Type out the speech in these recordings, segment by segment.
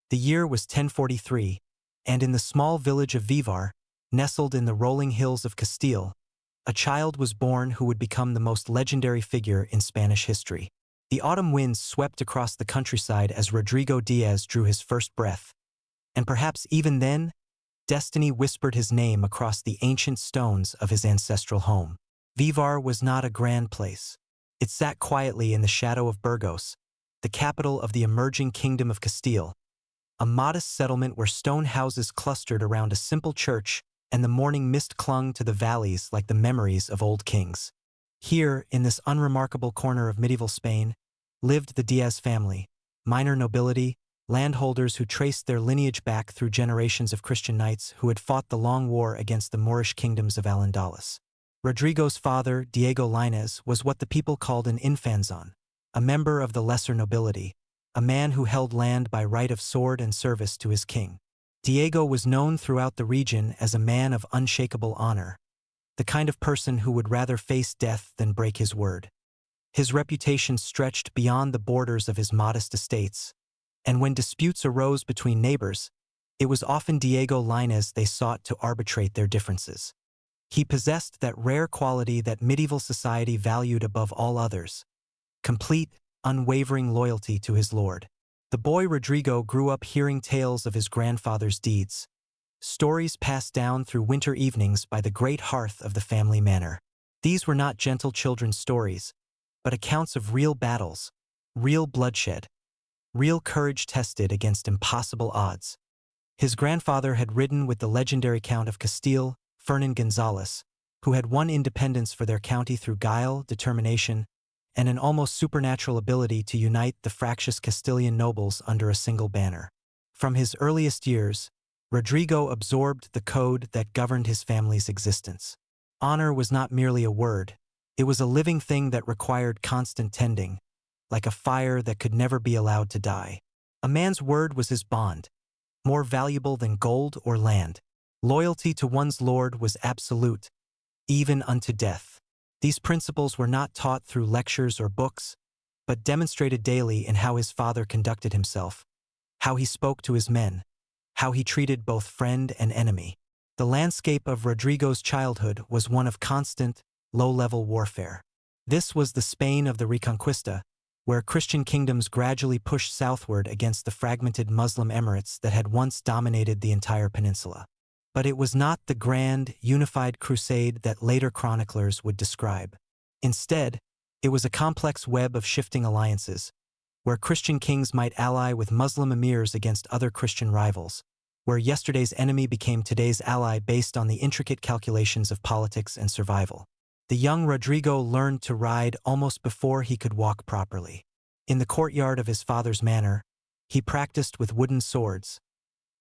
The year was 1043, and in the small village of Vivar, nestled in the rolling hills of Castile, a child was born who would become the most legendary figure in Spanish history. The autumn winds swept across the countryside as Rodrigo Díaz drew his first breath, and perhaps even then, destiny whispered his name across the ancient stones of his ancestral home. Vivar was not a grand place. It sat quietly in the shadow of Burgos, the capital of the emerging Kingdom of Castile, a modest settlement where stone houses clustered around a simple church and the morning mist clung to the valleys like the memories of old kings. Here, in this unremarkable corner of medieval Spain, lived the Díaz family, minor nobility, landholders who traced their lineage back through generations of Christian knights who had fought the long war against the Moorish kingdoms of Al-Andalus. Rodrigo's father, Diego Lainez, was what the people called an infanzon, a member of the lesser nobility, a man who held land by right of sword and service to his king. Diego was known throughout the region as a man of unshakable honor, the kind of person who would rather face death than break his word. His reputation stretched beyond the borders of his modest estates, and when disputes arose between neighbors, it was often Diego Lainez they sought to arbitrate their differences. He possessed that rare quality that medieval society valued above all others: complete, unwavering loyalty to his lord. The boy Rodrigo grew up hearing tales of his grandfather's deeds, stories passed down through winter evenings by the great hearth of the family manor. These were not gentle children's stories, but accounts of real battles, real bloodshed, real courage tested against impossible odds. His grandfather had ridden with the legendary Count of Castile, Fernan Gonzalez, who had won independence for their county through guile, determination, and an almost supernatural ability to unite the fractious Castilian nobles under a single banner. From his earliest years, Rodrigo absorbed the code that governed his family's existence. Honor was not merely a word, it was a living thing that required constant tending, like a fire that could never be allowed to die. A man's word was his bond, more valuable than gold or land. Loyalty to one's lord was absolute, even unto death. These principles were not taught through lectures or books, but demonstrated daily in how his father conducted himself, how he spoke to his men, how he treated both friend and enemy. The landscape of Rodrigo's childhood was one of constant, low-level warfare. This was the Spain of the Reconquista, where Christian kingdoms gradually pushed southward against the fragmented Muslim emirates that had once dominated the entire peninsula. But it was not the grand, unified crusade that later chroniclers would describe. Instead, it was a complex web of shifting alliances, where Christian kings might ally with Muslim emirs against other Christian rivals, where yesterday's enemy became today's ally based on the intricate calculations of politics and survival. The young Rodrigo learned to ride almost before he could walk properly. In the courtyard of his father's manor, he practiced with wooden swords,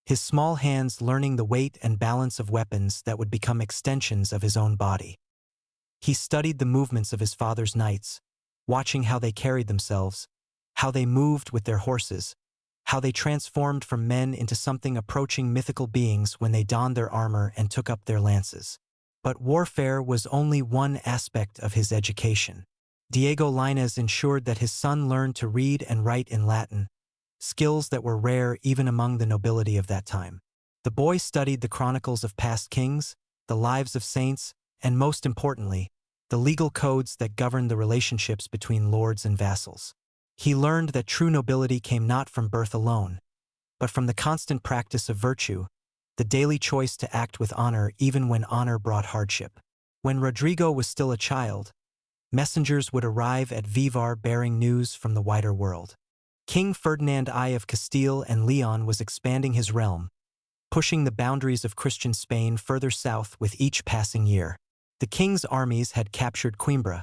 his small hands learning the weight and balance of weapons that would become extensions of his own body. He studied the movements of his father's knights, watching how they carried themselves, how they moved with their horses, how they transformed from men into something approaching mythical beings when they donned their armor and took up their lances. But warfare was only one aspect of his education. Diego Lainez ensured that his son learned to read and write in Latin, skills that were rare even among the nobility of that time. The boy studied the chronicles of past kings, the lives of saints, and most importantly, the legal codes that governed the relationships between lords and vassals. He learned that true nobility came not from birth alone, but from the constant practice of virtue, the daily choice to act with honor even when honor brought hardship. When Rodrigo was still a child, messengers would arrive at Vivar bearing news from the wider world. King Ferdinand I of Castile and Leon was expanding his realm, pushing the boundaries of Christian Spain further south with each passing year. The king's armies had captured Coimbra,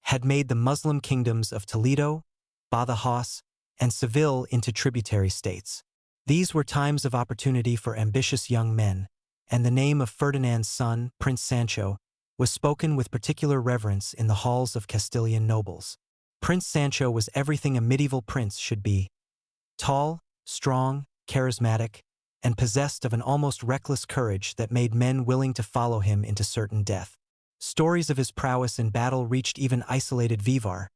had made the Muslim kingdoms of Toledo, Badajoz, and Seville into tributary states. These were times of opportunity for ambitious young men, and the name of Ferdinand's son, Prince Sancho, was spoken with particular reverence in the halls of Castilian nobles. Prince Sancho was everything a medieval prince should be: tall, strong, charismatic, and possessed of an almost reckless courage that made men willing to follow him into certain death. Stories of his prowess in battle reached even isolated Vivar,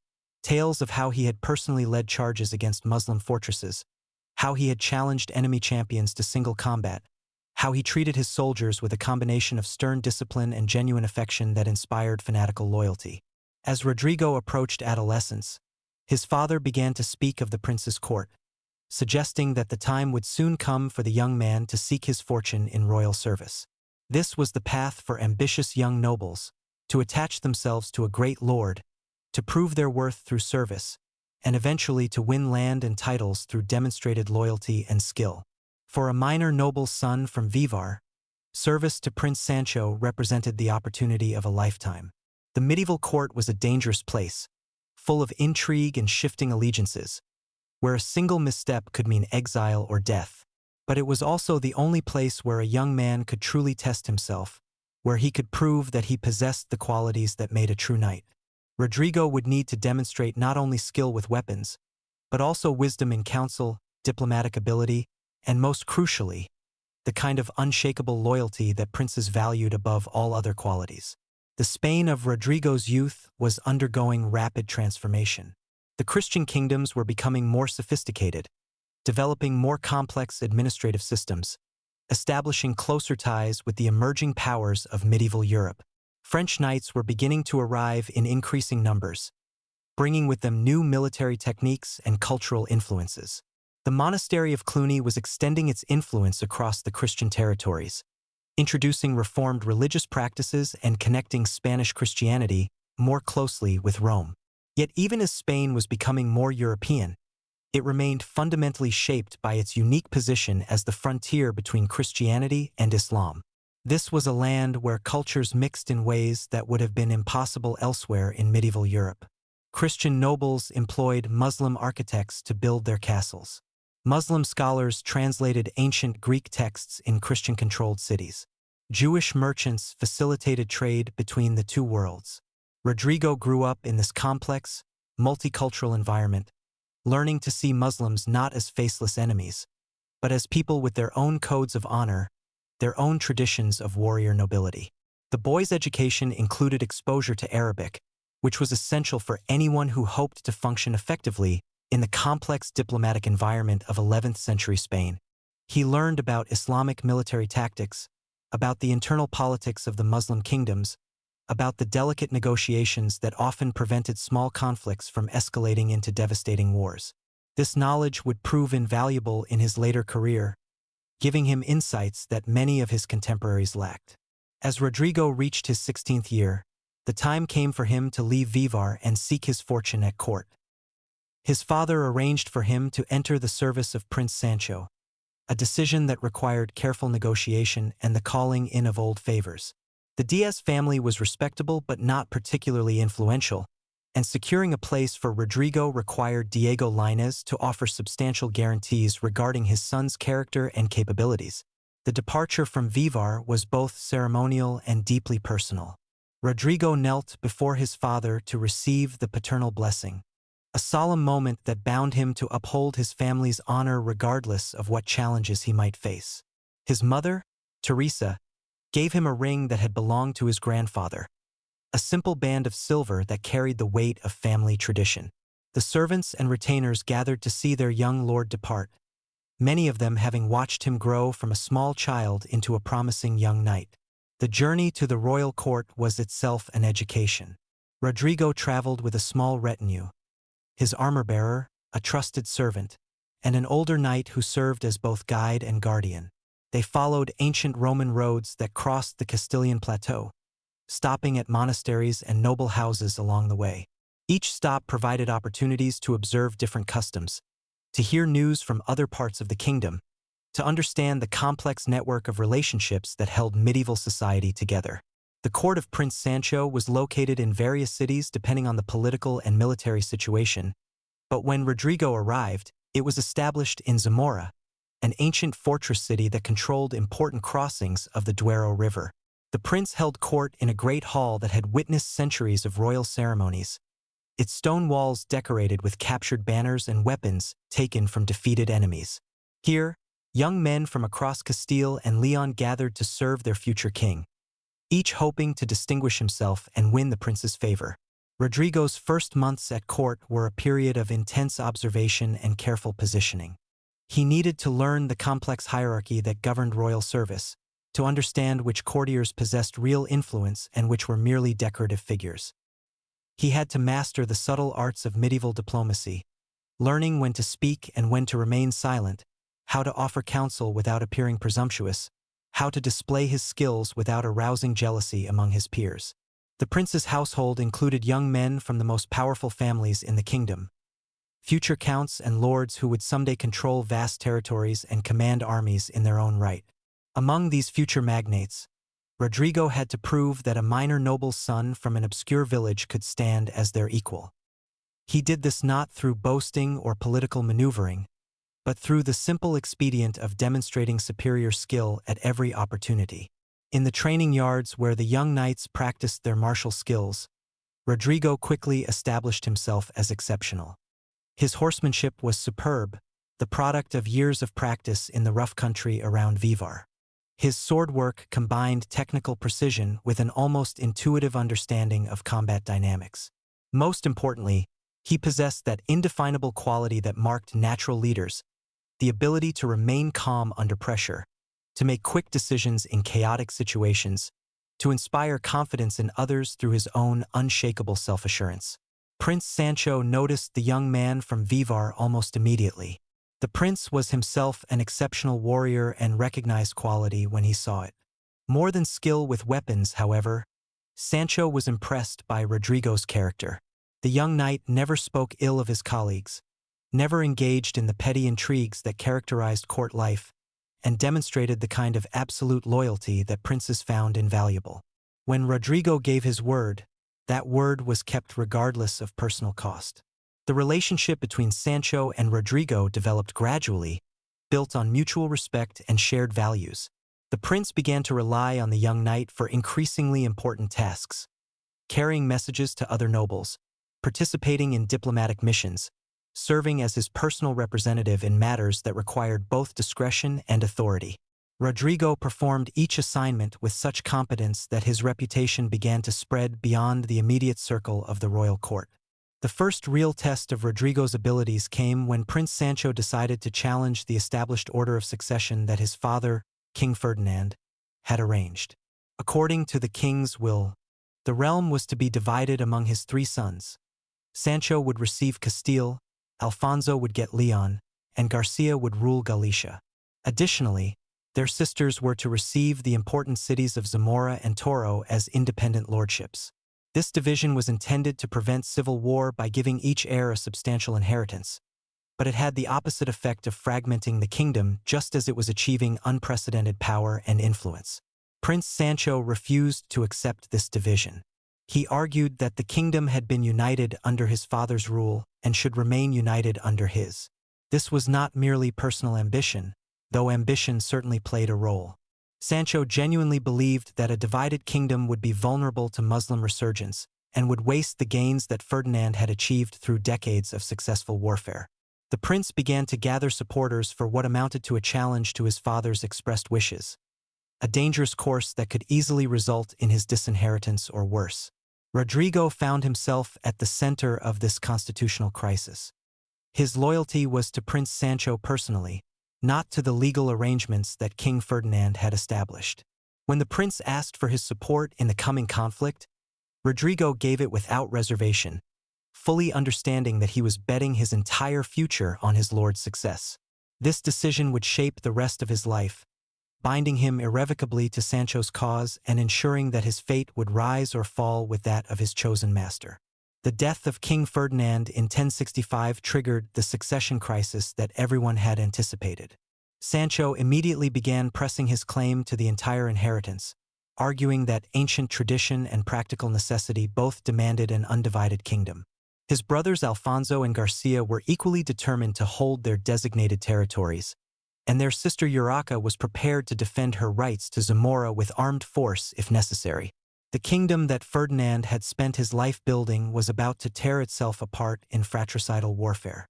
tales of how he had personally led charges against Muslim fortresses, how he had challenged enemy champions to single combat, how he treated his soldiers with a combination of stern discipline and genuine affection that inspired fanatical loyalty. As Rodrigo approached adolescence, his father began to speak of the prince's court, suggesting that the time would soon come for the young man to seek his fortune in royal service. This was the path for ambitious young nobles, to attach themselves to a great lord, to prove their worth through service, and eventually to win land and titles through demonstrated loyalty and skill. For a minor noble's son from Vivar, service to Prince Sancho represented the opportunity of a lifetime. The medieval court was a dangerous place, full of intrigue and shifting allegiances, where a single misstep could mean exile or death. But it was also the only place where a young man could truly test himself, where he could prove that he possessed the qualities that made a true knight. Rodrigo would need to demonstrate not only skill with weapons, but also wisdom in counsel, diplomatic ability, and most crucially, the kind of unshakable loyalty that princes valued above all other qualities. The Spain of Rodrigo's youth was undergoing rapid transformation. The Christian kingdoms were becoming more sophisticated, developing more complex administrative systems, establishing closer ties with the emerging powers of medieval Europe. French knights were beginning to arrive in increasing numbers, bringing with them new military techniques and cultural influences. The monastery of Cluny was extending its influence across the Christian territories, introducing reformed religious practices and connecting Spanish Christianity more closely with Rome. Yet even as Spain was becoming more European, it remained fundamentally shaped by its unique position as the frontier between Christianity and Islam. This was a land where cultures mixed in ways that would have been impossible elsewhere in medieval Europe. Christian nobles employed Muslim architects to build their castles. Muslim scholars translated ancient Greek texts in Christian-controlled cities. Jewish merchants facilitated trade between the two worlds. Rodrigo grew up in this complex, multicultural environment, learning to see Muslims not as faceless enemies, but as people with their own codes of honor, their own traditions of warrior nobility. The boy's education included exposure to Arabic, which was essential for anyone who hoped to function effectively in the complex diplomatic environment of 11th century Spain. He learned about Islamic military tactics, about the internal politics of the Muslim kingdoms, about the delicate negotiations that often prevented small conflicts from escalating into devastating wars. This knowledge would prove invaluable in his later career, giving him insights that many of his contemporaries lacked. As Rodrigo reached his 16th year, the time came for him to leave Vivar and seek his fortune at court. His father arranged for him to enter the service of Prince Sancho, a decision that required careful negotiation and the calling in of old favors. The Díaz family was respectable but not particularly influential, and securing a place for Rodrigo required Diego Lainez to offer substantial guarantees regarding his son's character and capabilities. The departure from Vivar was both ceremonial and deeply personal. Rodrigo knelt before his father to receive the paternal blessing, a solemn moment that bound him to uphold his family's honor regardless of what challenges he might face. His mother, Teresa, gave him a ring that had belonged to his grandfather, a simple band of silver that carried the weight of family tradition. The servants and retainers gathered to see their young lord depart, many of them having watched him grow from a small child into a promising young knight. The journey to the royal court was itself an education. Rodrigo traveled with a small retinue, his armor-bearer, a trusted servant, and an older knight who served as both guide and guardian. They followed ancient Roman roads that crossed the Castilian plateau, stopping at monasteries and noble houses along the way. Each stop provided opportunities to observe different customs, to hear news from other parts of the kingdom, to understand the complex network of relationships that held medieval society together. The court of Prince Sancho was located in various cities depending on the political and military situation, but when Rodrigo arrived, it was established in Zamora, an ancient fortress city that controlled important crossings of the Duero River. The prince held court in a great hall that had witnessed centuries of royal ceremonies, its stone walls decorated with captured banners and weapons taken from defeated enemies. Here, young men from across Castile and Leon gathered to serve their future king, each hoping to distinguish himself and win the prince's favor. Rodrigo's first months at court were a period of intense observation and careful positioning. He needed to learn the complex hierarchy that governed royal service, to understand which courtiers possessed real influence and which were merely decorative figures. He had to master the subtle arts of medieval diplomacy, learning when to speak and when to remain silent, how to offer counsel without appearing presumptuous, how to display his skills without arousing jealousy among his peers. The prince's household included young men from the most powerful families in the kingdom, future counts and lords who would someday control vast territories and command armies in their own right. Among these future magnates, Rodrigo had to prove that a minor noble's son from an obscure village could stand as their equal. He did this not through boasting or political maneuvering, but through the simple expedient of demonstrating superior skill at every opportunity. In the training yards where the young knights practiced their martial skills, Rodrigo quickly established himself as exceptional. His horsemanship was superb, the product of years of practice in the rough country around Vivar. His sword work combined technical precision with an almost intuitive understanding of combat dynamics. Most importantly, he possessed that indefinable quality that marked natural leaders, the ability to remain calm under pressure, to make quick decisions in chaotic situations, to inspire confidence in others through his own unshakable self-assurance. Prince Sancho noticed the young man from Vivar almost immediately. The prince was himself an exceptional warrior and recognized quality when he saw it. More than skill with weapons, however, Sancho was impressed by Rodrigo's character. The young knight never spoke ill of his colleagues, never engaged in the petty intrigues that characterized court life, and demonstrated the kind of absolute loyalty that princes found invaluable. When Rodrigo gave his word, that word was kept regardless of personal cost. The relationship between Sancho and Rodrigo developed gradually, built on mutual respect and shared values. The prince began to rely on the young knight for increasingly important tasks, carrying messages to other nobles, participating in diplomatic missions, serving as his personal representative in matters that required both discretion and authority. Rodrigo performed each assignment with such competence that his reputation began to spread beyond the immediate circle of the royal court. The first real test of Rodrigo's abilities came when Prince Sancho decided to challenge the established order of succession that his father, King Ferdinand, had arranged. According to the king's will, the realm was to be divided among his three sons. Sancho would receive Castile, Alfonso would get Leon, and Garcia would rule Galicia. Additionally, their sisters were to receive the important cities of Zamora and Toro as independent lordships. This division was intended to prevent civil war by giving each heir a substantial inheritance, but it had the opposite effect of fragmenting the kingdom just as it was achieving unprecedented power and influence. Prince Sancho refused to accept this division. He argued that the kingdom had been united under his father's rule and should remain united under his. This was not merely personal ambition, though ambition certainly played a role. Sancho genuinely believed that a divided kingdom would be vulnerable to Muslim resurgence and would waste the gains that Ferdinand had achieved through decades of successful warfare. The prince began to gather supporters for what amounted to a challenge to his father's expressed wishes, a dangerous course that could easily result in his disinheritance or worse. Rodrigo found himself at the center of this constitutional crisis. His loyalty was to Prince Sancho personally, not to the legal arrangements that King Ferdinand had established. When the prince asked for his support in the coming conflict, Rodrigo gave it without reservation, fully understanding that he was betting his entire future on his lord's success. This decision would shape the rest of his life, binding him irrevocably to Sancho's cause and ensuring that his fate would rise or fall with that of his chosen master. The death of King Ferdinand in 1065 triggered the succession crisis that everyone had anticipated. Sancho immediately began pressing his claim to the entire inheritance, arguing that ancient tradition and practical necessity both demanded an undivided kingdom. His brothers Alfonso and Garcia were equally determined to hold their designated territories, and their sister Urraca was prepared to defend her rights to Zamora with armed force if necessary. The kingdom that Ferdinand had spent his life building was about to tear itself apart in fratricidal warfare.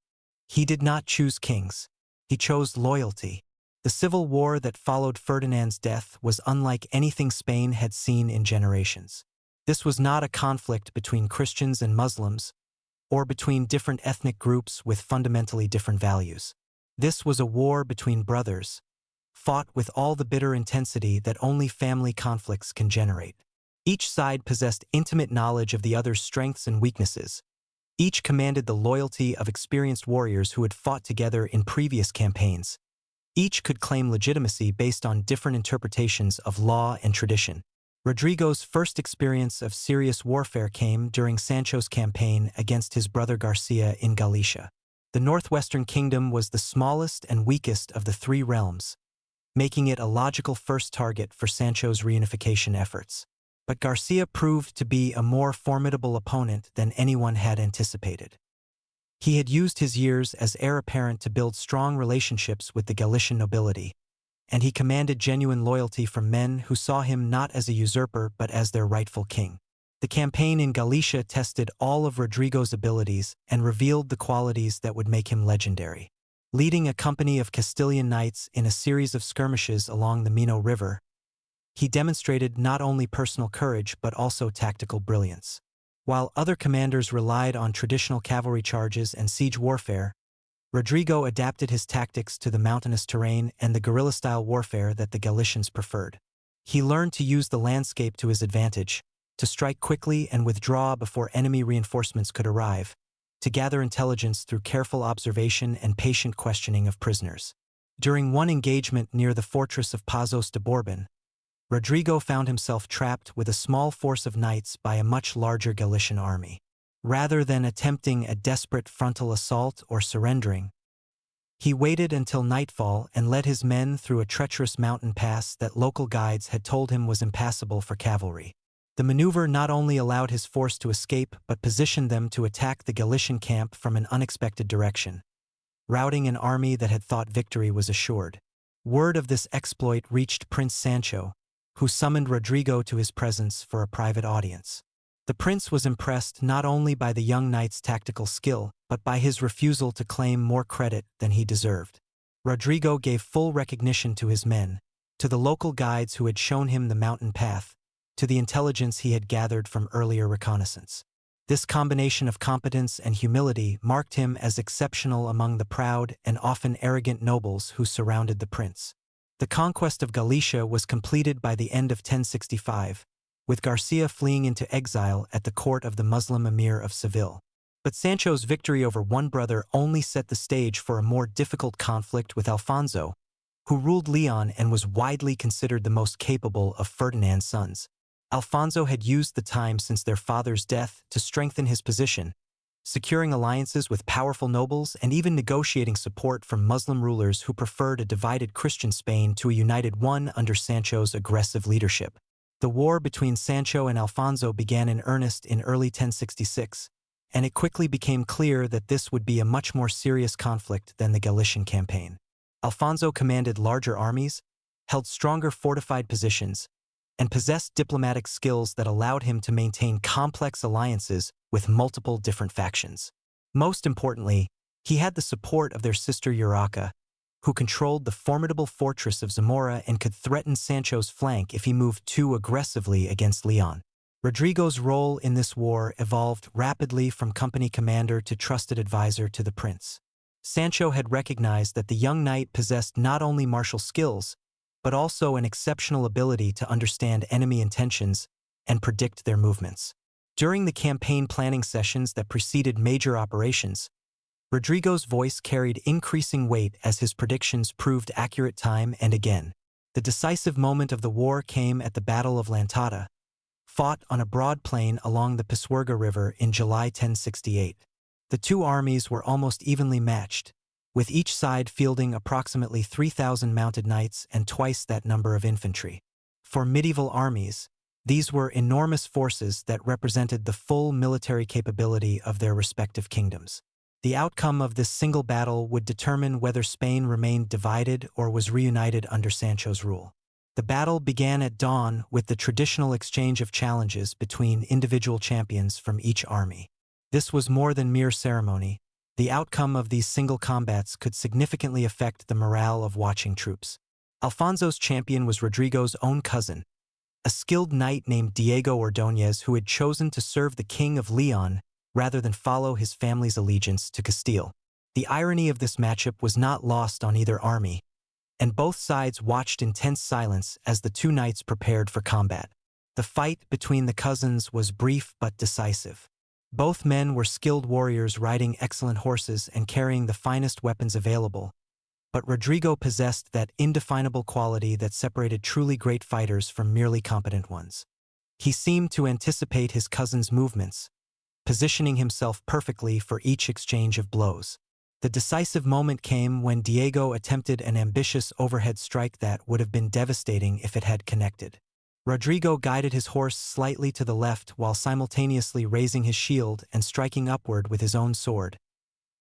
He did not choose kings. He chose loyalty. The civil war that followed Ferdinand's death was unlike anything Spain had seen in generations. This was not a conflict between Christians and Muslims, or between different ethnic groups with fundamentally different values. This was a war between brothers, fought with all the bitter intensity that only family conflicts can generate. Each side possessed intimate knowledge of the other's strengths and weaknesses. Each commanded the loyalty of experienced warriors who had fought together in previous campaigns. Each could claim legitimacy based on different interpretations of law and tradition. Rodrigo's first experience of serious warfare came during Sancho's campaign against his brother Garcia in Galicia. The northwestern kingdom was the smallest and weakest of the three realms, making it a logical first target for Sancho's reunification efforts. But Garcia proved to be a more formidable opponent than anyone had anticipated. He had used his years as heir apparent to build strong relationships with the Galician nobility, and he commanded genuine loyalty from men who saw him not as a usurper but as their rightful king. The campaign in Galicia tested all of Rodrigo's abilities and revealed the qualities that would make him legendary. Leading a company of Castilian knights in a series of skirmishes along the Minho River, he demonstrated not only personal courage but also tactical brilliance. While other commanders relied on traditional cavalry charges and siege warfare, Rodrigo adapted his tactics to the mountainous terrain and the guerrilla-style warfare that the Galicians preferred. He learned to use the landscape to his advantage, to strike quickly and withdraw before enemy reinforcements could arrive, to gather intelligence through careful observation and patient questioning of prisoners. During one engagement near the fortress of Pazos de Bourbon, Rodrigo found himself trapped with a small force of knights by a much larger Galician army. Rather than attempting a desperate frontal assault or surrendering, he waited until nightfall and led his men through a treacherous mountain pass that local guides had told him was impassable for cavalry. The maneuver not only allowed his force to escape but positioned them to attack the Galician camp from an unexpected direction, routing an army that had thought victory was assured. Word of this exploit reached Prince Sancho, who summoned Rodrigo to his presence for a private audience. The prince was impressed not only by the young knight's tactical skill, but by his refusal to claim more credit than he deserved. Rodrigo gave full recognition to his men, to the local guides who had shown him the mountain path, to the intelligence he had gathered from earlier reconnaissance. This combination of competence and humility marked him as exceptional among the proud and often arrogant nobles who surrounded the prince. The conquest of Galicia was completed by the end of 1065, with Garcia fleeing into exile at the court of the Muslim emir of Seville. But Sancho's victory over one brother only set the stage for a more difficult conflict with Alfonso, who ruled Leon and was widely considered the most capable of Ferdinand's sons. Alfonso had used the time since their father's death to strengthen his position, securing alliances with powerful nobles and even negotiating support from Muslim rulers who preferred a divided Christian Spain to a united one under Sancho's aggressive leadership. The war between Sancho and Alfonso began in earnest in early 1066, and it quickly became clear that this would be a much more serious conflict than the Galician campaign. Alfonso commanded larger armies, held stronger fortified positions, and possessed diplomatic skills that allowed him to maintain complex alliances with multiple different factions. Most importantly, he had the support of their sister Urraca, who controlled the formidable fortress of Zamora and could threaten Sancho's flank if he moved too aggressively against Leon. Rodrigo's role in this war evolved rapidly from company commander to trusted advisor to the prince. Sancho had recognized that the young knight possessed not only martial skills, but also an exceptional ability to understand enemy intentions and predict their movements. During the campaign planning sessions that preceded major operations, Rodrigo's voice carried increasing weight as his predictions proved accurate time and again. The decisive moment of the war came at the Battle of Lantada, fought on a broad plain along the Pisuerga River in July 1068. The two armies were almost evenly matched, with each side fielding approximately 3,000 mounted knights and twice that number of infantry. For medieval armies, these were enormous forces that represented the full military capability of their respective kingdoms. The outcome of this single battle would determine whether Spain remained divided or was reunited under Sancho's rule. The battle began at dawn with the traditional exchange of challenges between individual champions from each army. This was more than mere ceremony. The outcome of these single combats could significantly affect the morale of watching troops. Alfonso's champion was Rodrigo's own cousin, a skilled knight named Diego Ordóñez who had chosen to serve the King of Leon rather than follow his family's allegiance to Castile. The irony of this matchup was not lost on either army, and both sides watched in tense silence as the two knights prepared for combat. The fight between the cousins was brief but decisive. Both men were skilled warriors riding excellent horses and carrying the finest weapons available, but Rodrigo possessed that indefinable quality that separated truly great fighters from merely competent ones. He seemed to anticipate his cousin's movements, positioning himself perfectly for each exchange of blows. The decisive moment came when Diego attempted an ambitious overhead strike that would have been devastating if it had connected. Rodrigo guided his horse slightly to the left while simultaneously raising his shield and striking upward with his own sword,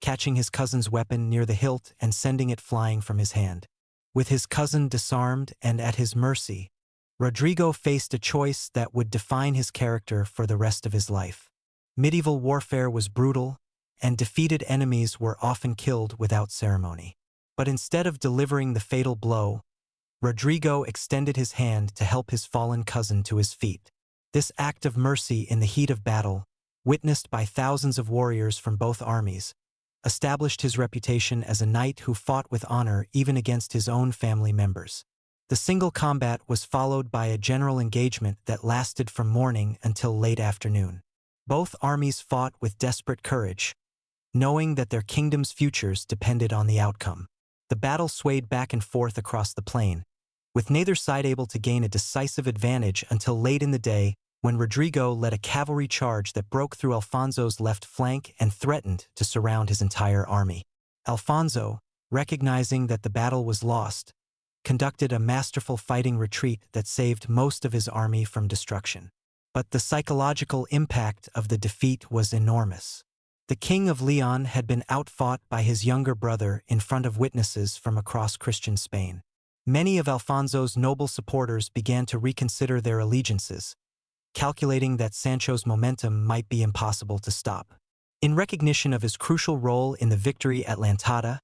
catching his cousin's weapon near the hilt and sending it flying from his hand. With his cousin disarmed and at his mercy, Rodrigo faced a choice that would define his character for the rest of his life. Medieval warfare was brutal, and defeated enemies were often killed without ceremony. But instead of delivering the fatal blow, Rodrigo extended his hand to help his fallen cousin to his feet. This act of mercy in the heat of battle, witnessed by thousands of warriors from both armies, established his reputation as a knight who fought with honor even against his own family members. The single combat was followed by a general engagement that lasted from morning until late afternoon. Both armies fought with desperate courage, knowing that their kingdom's futures depended on the outcome. The battle swayed back and forth across the plain, with neither side able to gain a decisive advantage until late in the day when Rodrigo led a cavalry charge that broke through Alfonso's left flank and threatened to surround his entire army. Alfonso, recognizing that the battle was lost, conducted a masterful fighting retreat that saved most of his army from destruction. But the psychological impact of the defeat was enormous. The King of Leon had been outfought by his younger brother in front of witnesses from across Christian Spain. Many of Alfonso's noble supporters began to reconsider their allegiances, calculating that Sancho's momentum might be impossible to stop. In recognition of his crucial role in the victory at Lantada,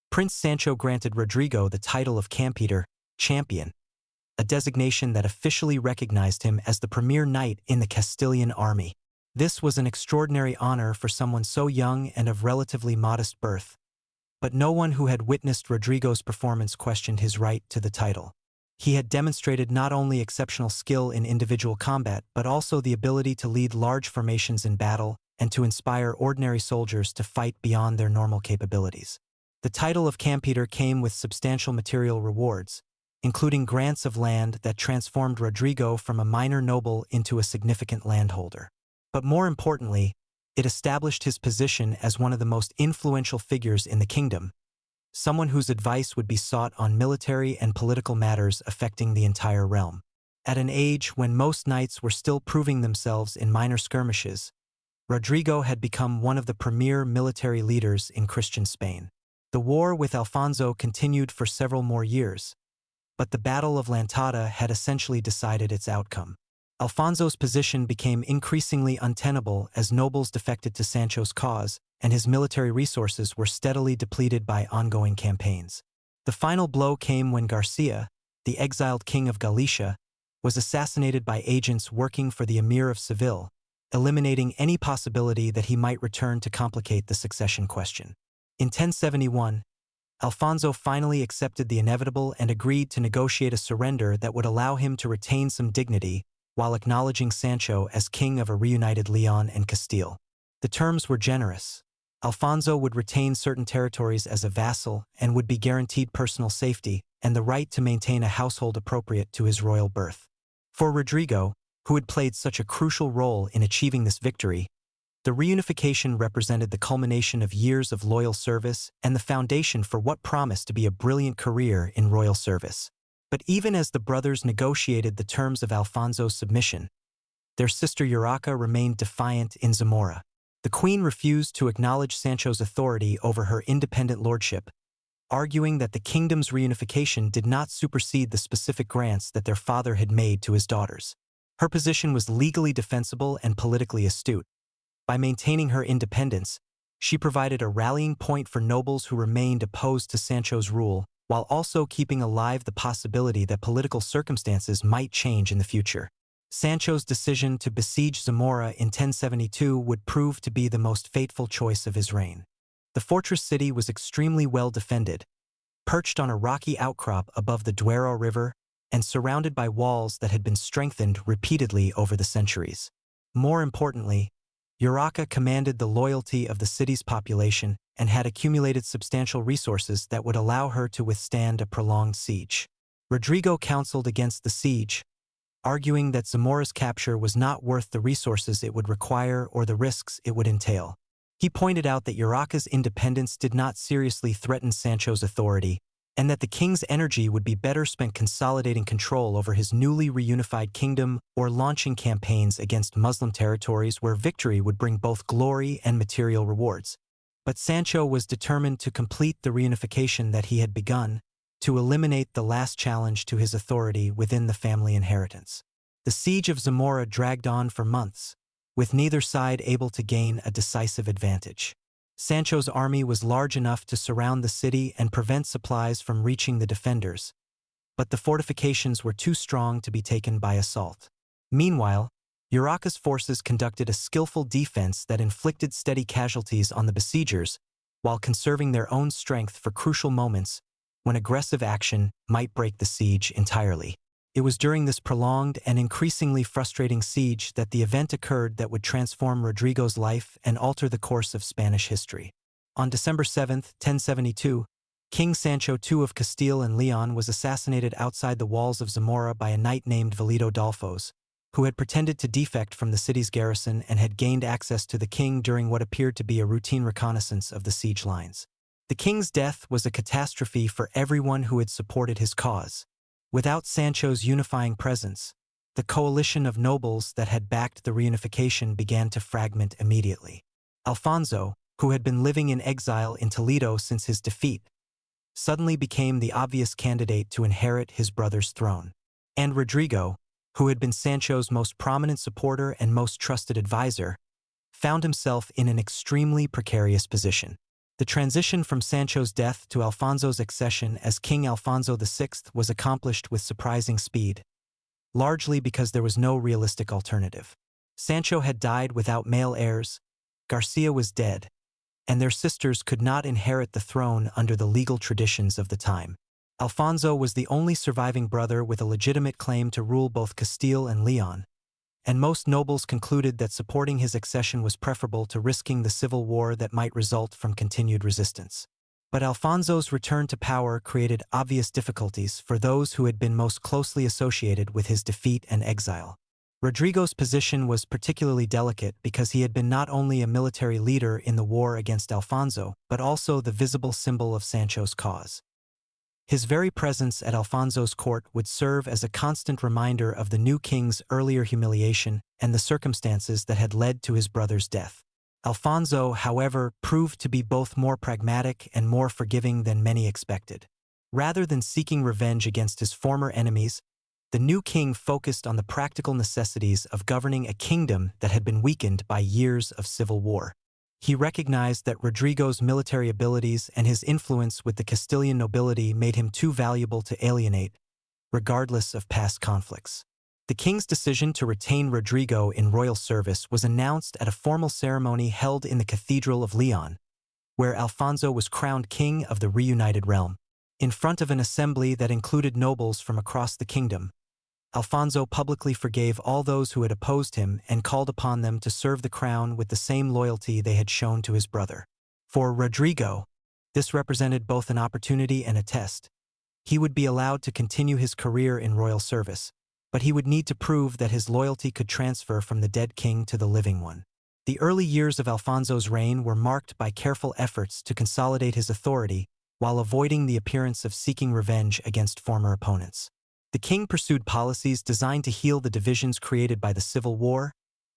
Prince Sancho granted Rodrigo the title of Campeador, champion, a designation that officially recognized him as the premier knight in the Castilian army. This was an extraordinary honor for someone so young and of relatively modest birth, but no one who had witnessed Rodrigo's performance questioned his right to the title. He had demonstrated not only exceptional skill in individual combat but also the ability to lead large formations in battle and to inspire ordinary soldiers to fight beyond their normal capabilities. The title of Campeador came with substantial material rewards, including grants of land that transformed Rodrigo from a minor noble into a significant landholder. But more importantly, it established his position as one of the most influential figures in the kingdom, someone whose advice would be sought on military and political matters affecting the entire realm. At an age when most knights were still proving themselves in minor skirmishes, Rodrigo had become one of the premier military leaders in Christian Spain. The war with Alfonso continued for several more years, but the Battle of Lantada had essentially decided its outcome. Alfonso's position became increasingly untenable as nobles defected to Sancho's cause, and his military resources were steadily depleted by ongoing campaigns. The final blow came when Garcia, the exiled king of Galicia, was assassinated by agents working for the Emir of Seville, eliminating any possibility that he might return to complicate the succession question. In 1071, Alfonso finally accepted the inevitable and agreed to negotiate a surrender that would allow him to retain some dignity while acknowledging Sancho as king of a reunited Leon and Castile. The terms were generous. Alfonso would retain certain territories as a vassal and would be guaranteed personal safety and the right to maintain a household appropriate to his royal birth. For Rodrigo, who had played such a crucial role in achieving this victory, the reunification represented the culmination of years of loyal service and the foundation for what promised to be a brilliant career in royal service. But even as the brothers negotiated the terms of Alfonso's submission, their sister Urraca remained defiant in Zamora. The queen refused to acknowledge Sancho's authority over her independent lordship, arguing that the kingdom's reunification did not supersede the specific grants that their father had made to his daughters. Her position was legally defensible and politically astute. By maintaining her independence, she provided a rallying point for nobles who remained opposed to Sancho's rule, while also keeping alive the possibility that political circumstances might change in the future. Sancho's decision to besiege Zamora in 1072 would prove to be the most fateful choice of his reign. The fortress city was extremely well defended, perched on a rocky outcrop above the Duero River and surrounded by walls that had been strengthened repeatedly over the centuries. More importantly, Urraca commanded the loyalty of the city's population and had accumulated substantial resources that would allow her to withstand a prolonged siege. Rodrigo counseled against the siege, arguing that Zamora's capture was not worth the resources it would require or the risks it would entail. He pointed out that Urraca's independence did not seriously threaten Sancho's authority, and that the king's energy would be better spent consolidating control over his newly reunified kingdom or launching campaigns against Muslim territories where victory would bring both glory and material rewards. But Sancho was determined to complete the reunification that he had begun, to eliminate the last challenge to his authority within the family inheritance. The siege of Zamora dragged on for months, with neither side able to gain a decisive advantage. Sancho's army was large enough to surround the city and prevent supplies from reaching the defenders, but the fortifications were too strong to be taken by assault. Meanwhile, Urraca's forces conducted a skillful defense that inflicted steady casualties on the besiegers while conserving their own strength for crucial moments when aggressive action might break the siege entirely. It was during this prolonged and increasingly frustrating siege that the event occurred that would transform Rodrigo's life and alter the course of Spanish history. On December 7, 1072, King Sancho II of Castile and Leon was assassinated outside the walls of Zamora by a knight named Velito Dolfos, who had pretended to defect from the city's garrison and had gained access to the king during what appeared to be a routine reconnaissance of the siege lines. The king's death was a catastrophe for everyone who had supported his cause. Without Sancho's unifying presence, the coalition of nobles that had backed the reunification began to fragment immediately. Alfonso, who had been living in exile in Toledo since his defeat, suddenly became the obvious candidate to inherit his brother's throne. And Rodrigo, who had been Sancho's most prominent supporter and most trusted advisor, found himself in an extremely precarious position. The transition from Sancho's death to Alfonso's accession as King Alfonso VI was accomplished with surprising speed, largely because there was no realistic alternative. Sancho had died without male heirs, Garcia was dead, and their sisters could not inherit the throne under the legal traditions of the time. Alfonso was the only surviving brother with a legitimate claim to rule both Castile and Leon, and most nobles concluded that supporting his accession was preferable to risking the civil war that might result from continued resistance. But Alfonso's return to power created obvious difficulties for those who had been most closely associated with his defeat and exile. Rodrigo's position was particularly delicate because he had been not only a military leader in the war against Alfonso, but also the visible symbol of Sancho's cause. His very presence at Alfonso's court would serve as a constant reminder of the new king's earlier humiliation and the circumstances that had led to his brother's death. Alfonso, however, proved to be both more pragmatic and more forgiving than many expected. Rather than seeking revenge against his former enemies, the new king focused on the practical necessities of governing a kingdom that had been weakened by years of civil war. He recognized that Rodrigo's military abilities and his influence with the Castilian nobility made him too valuable to alienate, regardless of past conflicts. The king's decision to retain Rodrigo in royal service was announced at a formal ceremony held in the Cathedral of Leon, where Alfonso was crowned king of the reunited realm. In front of an assembly that included nobles from across the kingdom, Alfonso publicly forgave all those who had opposed him and called upon them to serve the crown with the same loyalty they had shown to his brother. For Rodrigo, this represented both an opportunity and a test. He would be allowed to continue his career in royal service, but he would need to prove that his loyalty could transfer from the dead king to the living one. The early years of Alfonso's reign were marked by careful efforts to consolidate his authority while avoiding the appearance of seeking revenge against former opponents. The king pursued policies designed to heal the divisions created by the Civil War,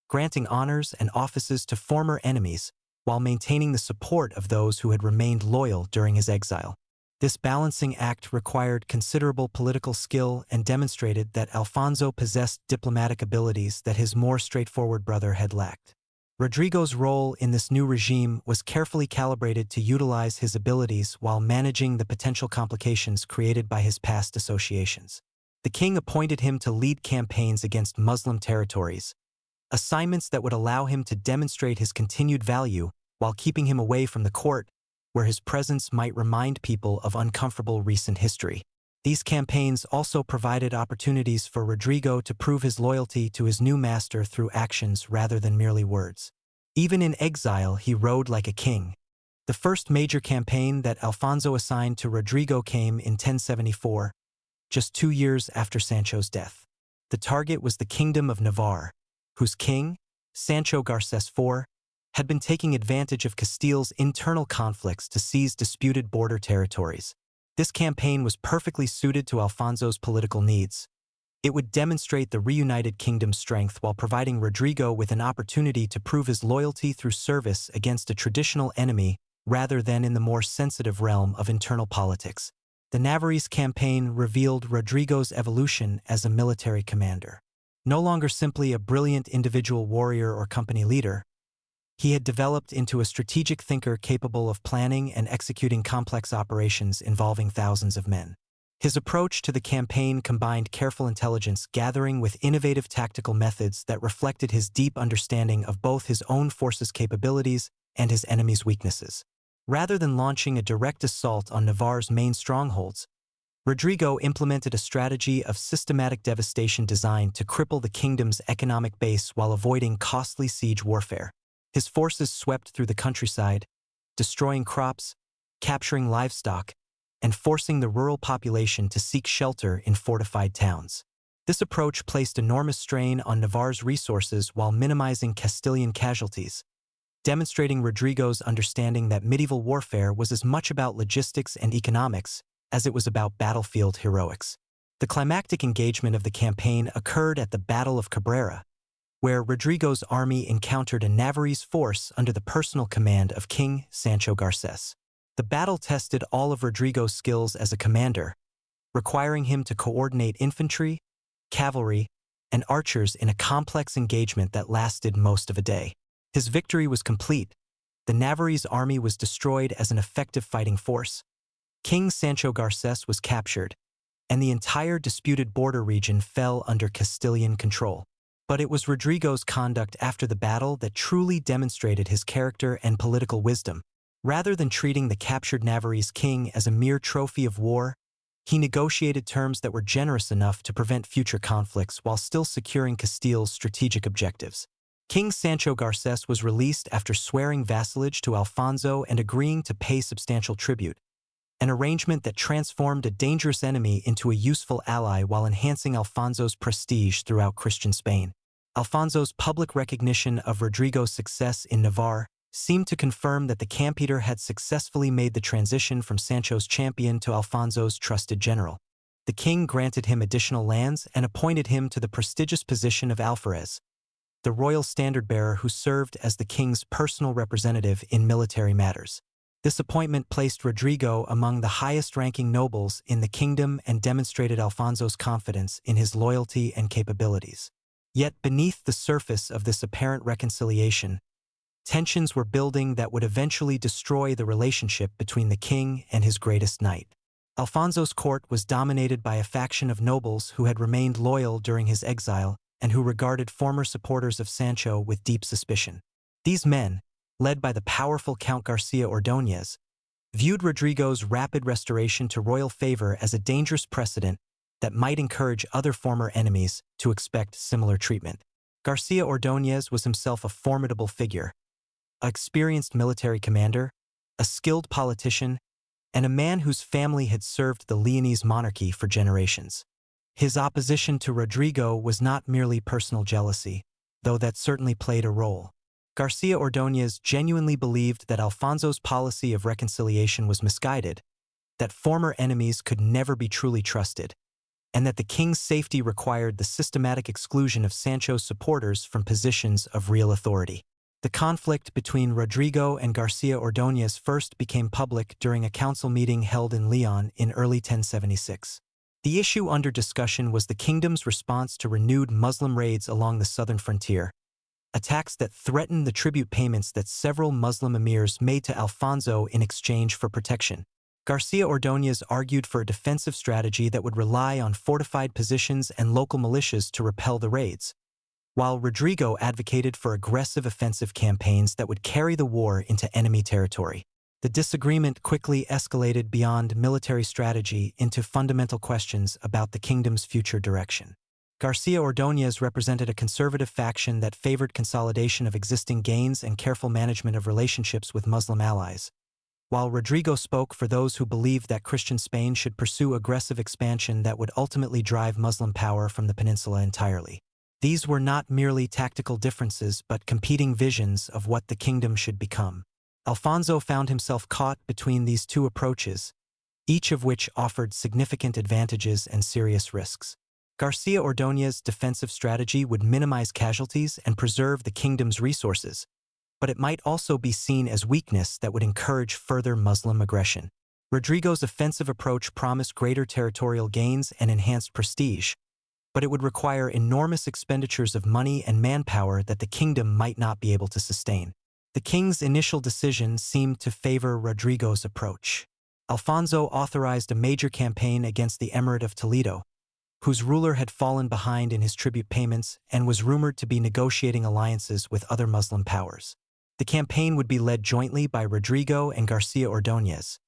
granting honors and offices to former enemies while maintaining the support of those who had remained loyal during his exile. This balancing act required considerable political skill and demonstrated that Alfonso possessed diplomatic abilities that his more straightforward brother had lacked. Rodrigo's role in this new regime was carefully calibrated to utilize his abilities while managing the potential complications created by his past associations. The king appointed him to lead campaigns against Muslim territories, assignments that would allow him to demonstrate his continued value while keeping him away from the court where his presence might remind people of uncomfortable recent history. These campaigns also provided opportunities for Rodrigo to prove his loyalty to his new master through actions rather than merely words. Even in exile, he rode like a king. The first major campaign that Alfonso assigned to Rodrigo came in 1074, just 2 years after Sancho's death. The target was the Kingdom of Navarre, whose king, Sancho Garces IV, had been taking advantage of Castile's internal conflicts to seize disputed border territories. This campaign was perfectly suited to Alfonso's political needs. It would demonstrate the reunited kingdom's strength while providing Rodrigo with an opportunity to prove his loyalty through service against a traditional enemy rather than in the more sensitive realm of internal politics. The Navarrese campaign revealed Rodrigo's evolution as a military commander. No longer simply a brilliant individual warrior or company leader, he had developed into a strategic thinker capable of planning and executing complex operations involving thousands of men. His approach to the campaign combined careful intelligence gathering with innovative tactical methods that reflected his deep understanding of both his own forces' capabilities and his enemy's weaknesses. Rather than launching a direct assault on Navarre's main strongholds, Rodrigo implemented a strategy of systematic devastation designed to cripple the kingdom's economic base while avoiding costly siege warfare. His forces swept through the countryside, destroying crops, capturing livestock, and forcing the rural population to seek shelter in fortified towns. This approach placed enormous strain on Navarre's resources while minimizing Castilian casualties, demonstrating Rodrigo's understanding that medieval warfare was as much about logistics and economics as it was about battlefield heroics. The climactic engagement of the campaign occurred at the Battle of Cabrera, where Rodrigo's army encountered a Navarrese force under the personal command of King Sancho Garces. The battle tested all of Rodrigo's skills as a commander, requiring him to coordinate infantry, cavalry, and archers in a complex engagement that lasted most of a day. His victory was complete. The Navarrese army was destroyed as an effective fighting force. King Sancho Garces was captured, and the entire disputed border region fell under Castilian control. But it was Rodrigo's conduct after the battle that truly demonstrated his character and political wisdom. Rather than treating the captured Navarrese king as a mere trophy of war, he negotiated terms that were generous enough to prevent future conflicts while still securing Castile's strategic objectives. King Sancho Garces was released after swearing vassalage to Alfonso and agreeing to pay substantial tribute, an arrangement that transformed a dangerous enemy into a useful ally while enhancing Alfonso's prestige throughout Christian Spain. Alfonso's public recognition of Rodrigo's success in Navarre seemed to confirm that the campaigner had successfully made the transition from Sancho's champion to Alfonso's trusted general. The king granted him additional lands and appointed him to the prestigious position of alferez, the royal standard-bearer who served as the king's personal representative in military matters. This appointment placed Rodrigo among the highest-ranking nobles in the kingdom and demonstrated Alfonso's confidence in his loyalty and capabilities. Yet beneath the surface of this apparent reconciliation, tensions were building that would eventually destroy the relationship between the king and his greatest knight. Alfonso's court was dominated by a faction of nobles who had remained loyal during his exile and who regarded former supporters of Sancho with deep suspicion. These men, led by the powerful Count Garcia Ordóñez, viewed Rodrigo's rapid restoration to royal favor as a dangerous precedent that might encourage other former enemies to expect similar treatment. Garcia Ordóñez was himself a formidable figure, an experienced military commander, a skilled politician, and a man whose family had served the Leonese monarchy for generations. His opposition to Rodrigo was not merely personal jealousy, though that certainly played a role. Garcia Ordóñez genuinely believed that Alfonso's policy of reconciliation was misguided, that former enemies could never be truly trusted, and that the king's safety required the systematic exclusion of Sancho's supporters from positions of real authority. The conflict between Rodrigo and Garcia Ordóñez first became public during a council meeting held in Leon in early 1076. The issue under discussion was the kingdom's response to renewed Muslim raids along the southern frontier, attacks that threatened the tribute payments that several Muslim emirs made to Alfonso in exchange for protection. Garcia Ordóñez argued for a defensive strategy that would rely on fortified positions and local militias to repel the raids, while Rodrigo advocated for aggressive offensive campaigns that would carry the war into enemy territory. The disagreement quickly escalated beyond military strategy into fundamental questions about the kingdom's future direction. Garcia Ordóñez represented a conservative faction that favored consolidation of existing gains and careful management of relationships with Muslim allies, while Rodrigo spoke for those who believed that Christian Spain should pursue aggressive expansion that would ultimately drive Muslim power from the peninsula entirely. These were not merely tactical differences but competing visions of what the kingdom should become. Alfonso found himself caught between these two approaches, each of which offered significant advantages and serious risks. Garcia Ordóñez's defensive strategy would minimize casualties and preserve the kingdom's resources, but it might also be seen as weakness that would encourage further Muslim aggression. Rodrigo's offensive approach promised greater territorial gains and enhanced prestige, but it would require enormous expenditures of money and manpower that the kingdom might not be able to sustain. The king's initial decision seemed to favor Rodrigo's approach. Alfonso authorized a major campaign against the Emirate of Toledo, whose ruler had fallen behind in his tribute payments and was rumored to be negotiating alliances with other Muslim powers. The campaign would be led jointly by Rodrigo and Garcia Ordóñez,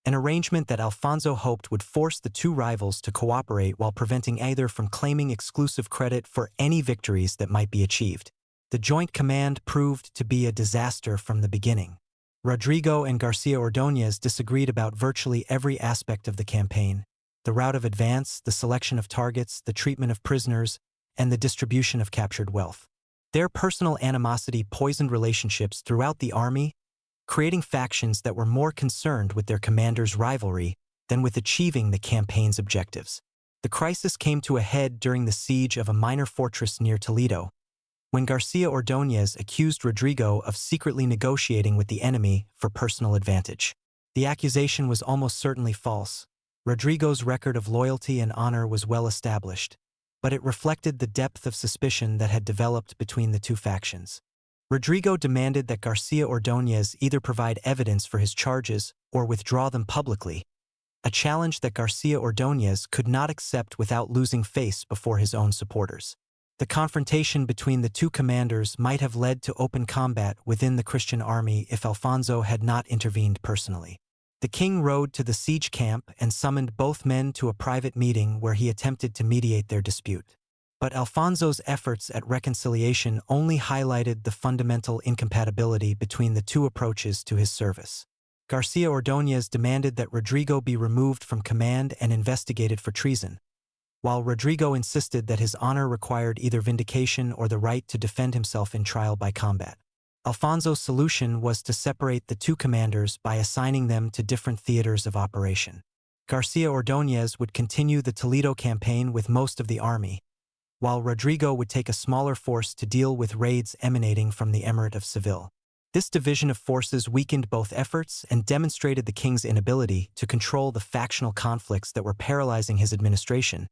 an arrangement that Alfonso hoped would force the two rivals to cooperate while preventing either from claiming exclusive credit for any victories that might be achieved. The joint command proved to be a disaster from the beginning. Rodrigo and Garcia Ordóñez disagreed about virtually every aspect of the campaign: the route of advance, the selection of targets, the treatment of prisoners, and the distribution of captured wealth. Their personal animosity poisoned relationships throughout the army, creating factions that were more concerned with their commanders' rivalry than with achieving the campaign's objectives. The crisis came to a head during the siege of a minor fortress near Toledo, when Garcia Ordóñez accused Rodrigo of secretly negotiating with the enemy for personal advantage. The accusation was almost certainly false. Rodrigo's record of loyalty and honor was well established, but it reflected the depth of suspicion that had developed between the two factions. Rodrigo demanded that Garcia Ordóñez either provide evidence for his charges or withdraw them publicly, a challenge that Garcia Ordóñez could not accept without losing face before his own supporters. The confrontation between the two commanders might have led to open combat within the Christian army if Alfonso had not intervened personally. The king rode to the siege camp and summoned both men to a private meeting where he attempted to mediate their dispute. But Alfonso's efforts at reconciliation only highlighted the fundamental incompatibility between the two approaches to his service. Garcia Ordóñez demanded that Rodrigo be removed from command and investigated for treason, while Rodrigo insisted that his honor required either vindication or the right to defend himself in trial by combat. Alfonso's solution was to separate the two commanders by assigning them to different theaters of operation. Garcia Ordóñez would continue the Toledo campaign with most of the army, while Rodrigo would take a smaller force to deal with raids emanating from the Emirate of Seville. This division of forces weakened both efforts and demonstrated the king's inability to control the factional conflicts that were paralyzing his administration,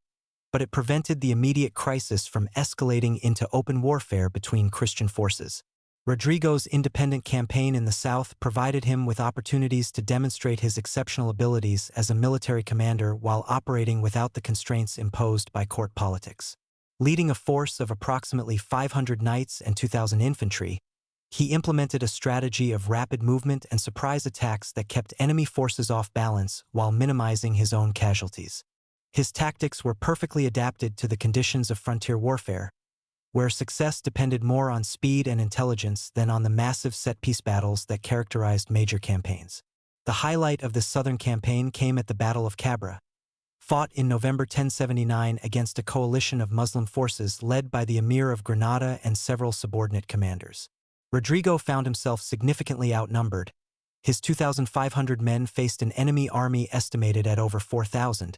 but it prevented the immediate crisis from escalating into open warfare between Christian forces. Rodrigo's independent campaign in the south provided him with opportunities to demonstrate his exceptional abilities as a military commander while operating without the constraints imposed by court politics. Leading a force of approximately 500 knights and 2,000 infantry, he implemented a strategy of rapid movement and surprise attacks that kept enemy forces off balance while minimizing his own casualties. His tactics were perfectly adapted to the conditions of frontier warfare, where success depended more on speed and intelligence than on the massive set-piece battles that characterized major campaigns. The highlight of this southern campaign came at the Battle of Cabra, fought in November 1079 against a coalition of Muslim forces led by the Emir of Granada and several subordinate commanders. Rodrigo found himself significantly outnumbered. His 2,500 men faced an enemy army estimated at over 4,000,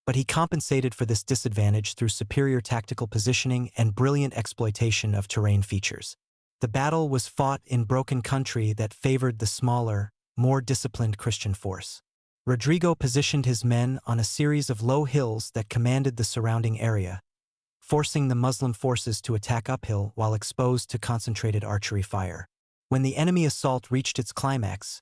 but he compensated for this disadvantage through superior tactical positioning and brilliant exploitation of terrain features. The battle was fought in broken country that favored the smaller, more disciplined Christian force. Rodrigo positioned his men on a series of low hills that commanded the surrounding area, forcing the Muslim forces to attack uphill while exposed to concentrated archery fire. When the enemy assault reached its climax,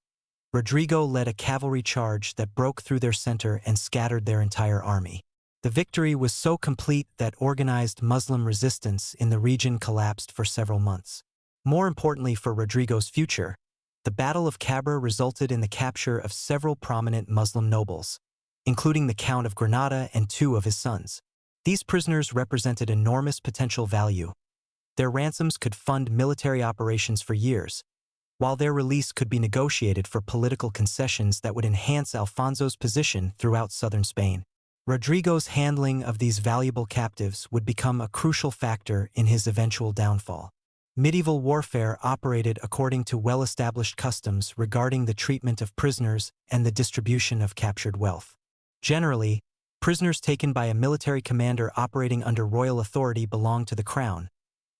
Rodrigo led a cavalry charge that broke through their center and scattered their entire army. The victory was so complete that organized Muslim resistance in the region collapsed for several months. More importantly for Rodrigo's future, The Battle of Cabra resulted in the capture of several prominent Muslim nobles, including the Count of Granada and 2 of his sons. These prisoners represented enormous potential value. Their ransoms could fund military operations for years, while their release could be negotiated for political concessions that would enhance Alfonso's position throughout southern Spain. Rodrigo's handling of these valuable captives would become a crucial factor in his eventual downfall. Medieval warfare operated according to well-established customs regarding the treatment of prisoners and the distribution of captured wealth. Generally, prisoners taken by a military commander operating under royal authority belonged to the crown,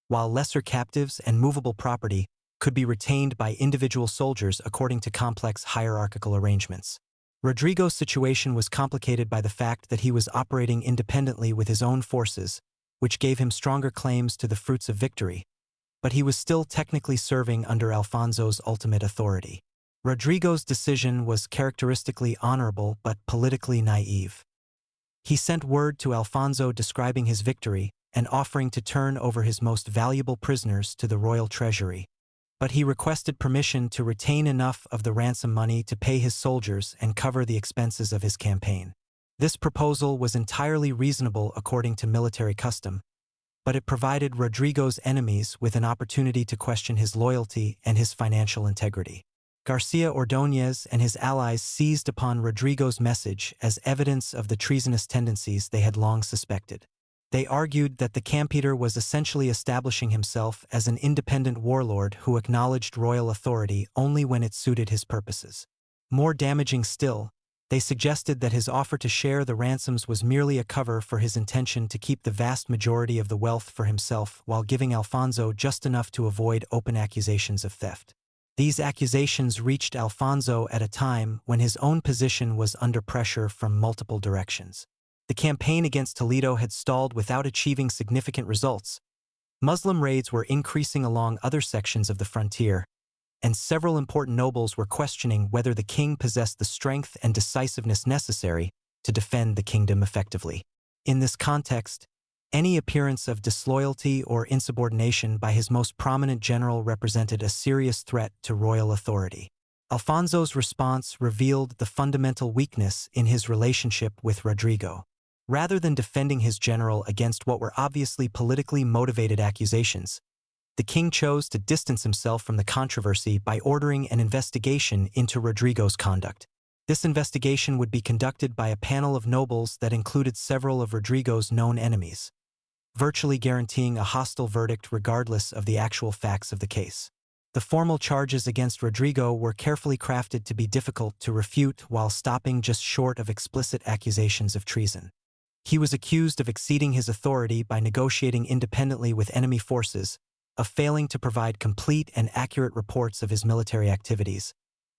while lesser captives and movable property could be retained by individual soldiers according to complex hierarchical arrangements. Rodrigo's situation was complicated by the fact that he was operating independently with his own forces, which gave him stronger claims to the fruits of victory, but he was still technically serving under Alfonso's ultimate authority. Rodrigo's decision was characteristically honorable but politically naive. He sent word to Alfonso describing his victory and offering to turn over his most valuable prisoners to the royal treasury. But he requested permission to retain enough of the ransom money to pay his soldiers and cover the expenses of his campaign. This proposal was entirely reasonable according to military custom, but it provided Rodrigo's enemies with an opportunity to question his loyalty and his financial integrity. Garcia Ordóñez and his allies seized upon Rodrigo's message as evidence of the treasonous tendencies they had long suspected. They argued that the Campeador was essentially establishing himself as an independent warlord who acknowledged royal authority only when it suited his purposes. More damaging still, they suggested that his offer to share the ransoms was merely a cover for his intention to keep the vast majority of the wealth for himself while giving Alfonso just enough to avoid open accusations of theft. These accusations reached Alfonso at a time when his own position was under pressure from multiple directions. The campaign against Toledo had stalled without achieving significant results. Muslim raids were increasing along other sections of the frontier, and several important nobles were questioning whether the king possessed the strength and decisiveness necessary to defend the kingdom effectively. In this context, any appearance of disloyalty or insubordination by his most prominent general represented a serious threat to royal authority. Alfonso's response revealed the fundamental weakness in his relationship with Rodrigo. Rather than defending his general against what were obviously politically motivated accusations, the king chose to distance himself from the controversy by ordering an investigation into Rodrigo's conduct. This investigation would be conducted by a panel of nobles that included several of Rodrigo's known enemies, virtually guaranteeing a hostile verdict regardless of the actual facts of the case. The formal charges against Rodrigo were carefully crafted to be difficult to refute while stopping just short of explicit accusations of treason. He was accused of exceeding his authority by negotiating independently with enemy forces, of failing to provide complete and accurate reports of his military activities,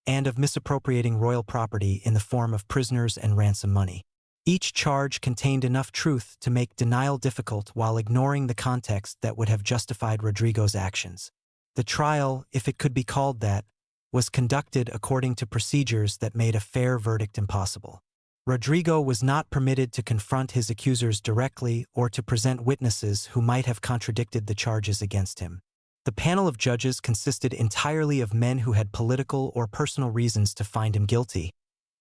and of misappropriating royal property in the form of prisoners and ransom money. Each charge contained enough truth to make denial difficult while ignoring the context that would have justified Rodrigo's actions. The trial, if it could be called that, was conducted according to procedures that made a fair verdict impossible. Rodrigo was not permitted to confront his accusers directly or to present witnesses who might have contradicted the charges against him. The panel of judges consisted entirely of men who had political or personal reasons to find him guilty,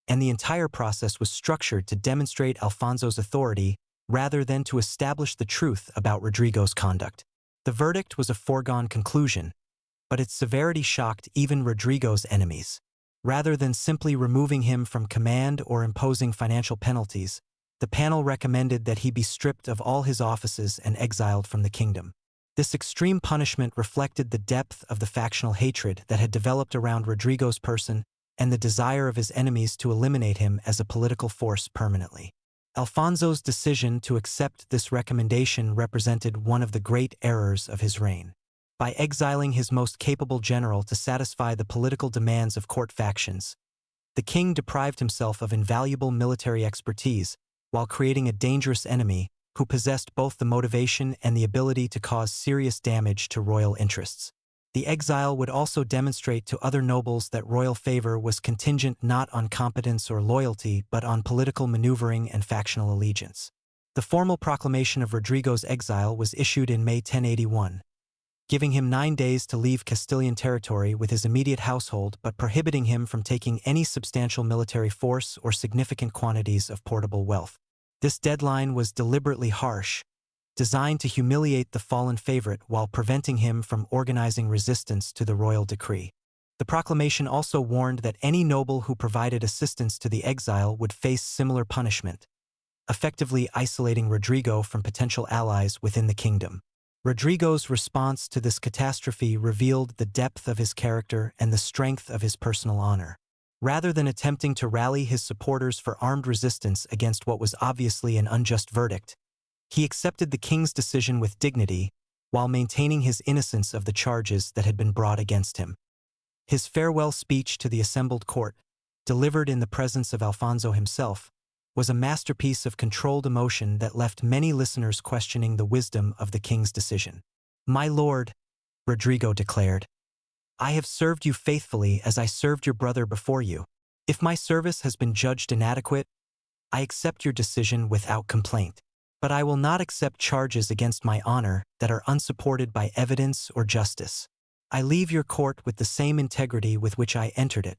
and the entire process was structured to demonstrate Alfonso's authority rather than to establish the truth about Rodrigo's conduct. The verdict was a foregone conclusion, but its severity shocked even Rodrigo's enemies. Rather than simply removing him from command or imposing financial penalties, the panel recommended that he be stripped of all his offices and exiled from the kingdom. This extreme punishment reflected the depth of the factional hatred that had developed around Rodrigo's person and the desire of his enemies to eliminate him as a political force permanently. Alfonso's decision to accept this recommendation represented one of the great errors of his reign. By exiling his most capable general to satisfy the political demands of court factions, the king deprived himself of invaluable military expertise while creating a dangerous enemy who possessed both the motivation and the ability to cause serious damage to royal interests. The exile would also demonstrate to other nobles that royal favor was contingent not on competence or loyalty but on political maneuvering and factional allegiance. The formal proclamation of Rodrigo's exile was issued in May 1081. giving him 9 days to leave Castilian territory with his immediate household but prohibiting him from taking any substantial military force or significant quantities of portable wealth. This deadline was deliberately harsh, designed to humiliate the fallen favorite while preventing him from organizing resistance to the royal decree. The proclamation also warned that any noble who provided assistance to the exile would face similar punishment, effectively isolating Rodrigo from potential allies within the kingdom. Rodrigo's response to this catastrophe revealed the depth of his character and the strength of his personal honor. Rather than attempting to rally his supporters for armed resistance against what was obviously an unjust verdict, he accepted the king's decision with dignity while maintaining his innocence of the charges that had been brought against him. His farewell speech to the assembled court, delivered in the presence of Alfonso himself, was a masterpiece of controlled emotion that left many listeners questioning the wisdom of the king's decision. "My lord," Rodrigo declared, "I have served you faithfully as I served your brother before you. If my service has been judged inadequate, I accept your decision without complaint. But I will not accept charges against my honor that are unsupported by evidence or justice. I leave your court with the same integrity with which I entered it,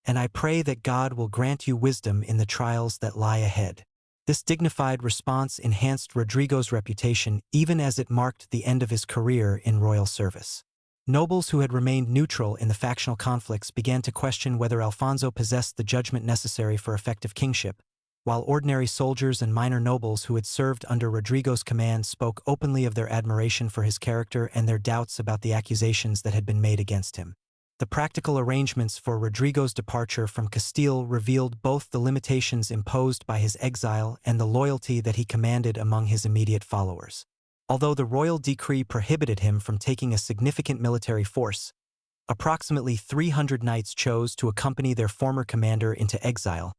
and I pray that God will grant you wisdom in the trials that lie ahead." This dignified response enhanced Rodrigo's reputation even as it marked the end of his career in royal service. Nobles who had remained neutral in the factional conflicts began to question whether Alfonso possessed the judgment necessary for effective kingship, while ordinary soldiers and minor nobles who had served under Rodrigo's command spoke openly of their admiration for his character and their doubts about the accusations that had been made against him. The practical arrangements for Rodrigo's departure from Castile revealed both the limitations imposed by his exile and the loyalty that he commanded among his immediate followers. Although the royal decree prohibited him from taking a significant military force, approximately 300 knights chose to accompany their former commander into exile,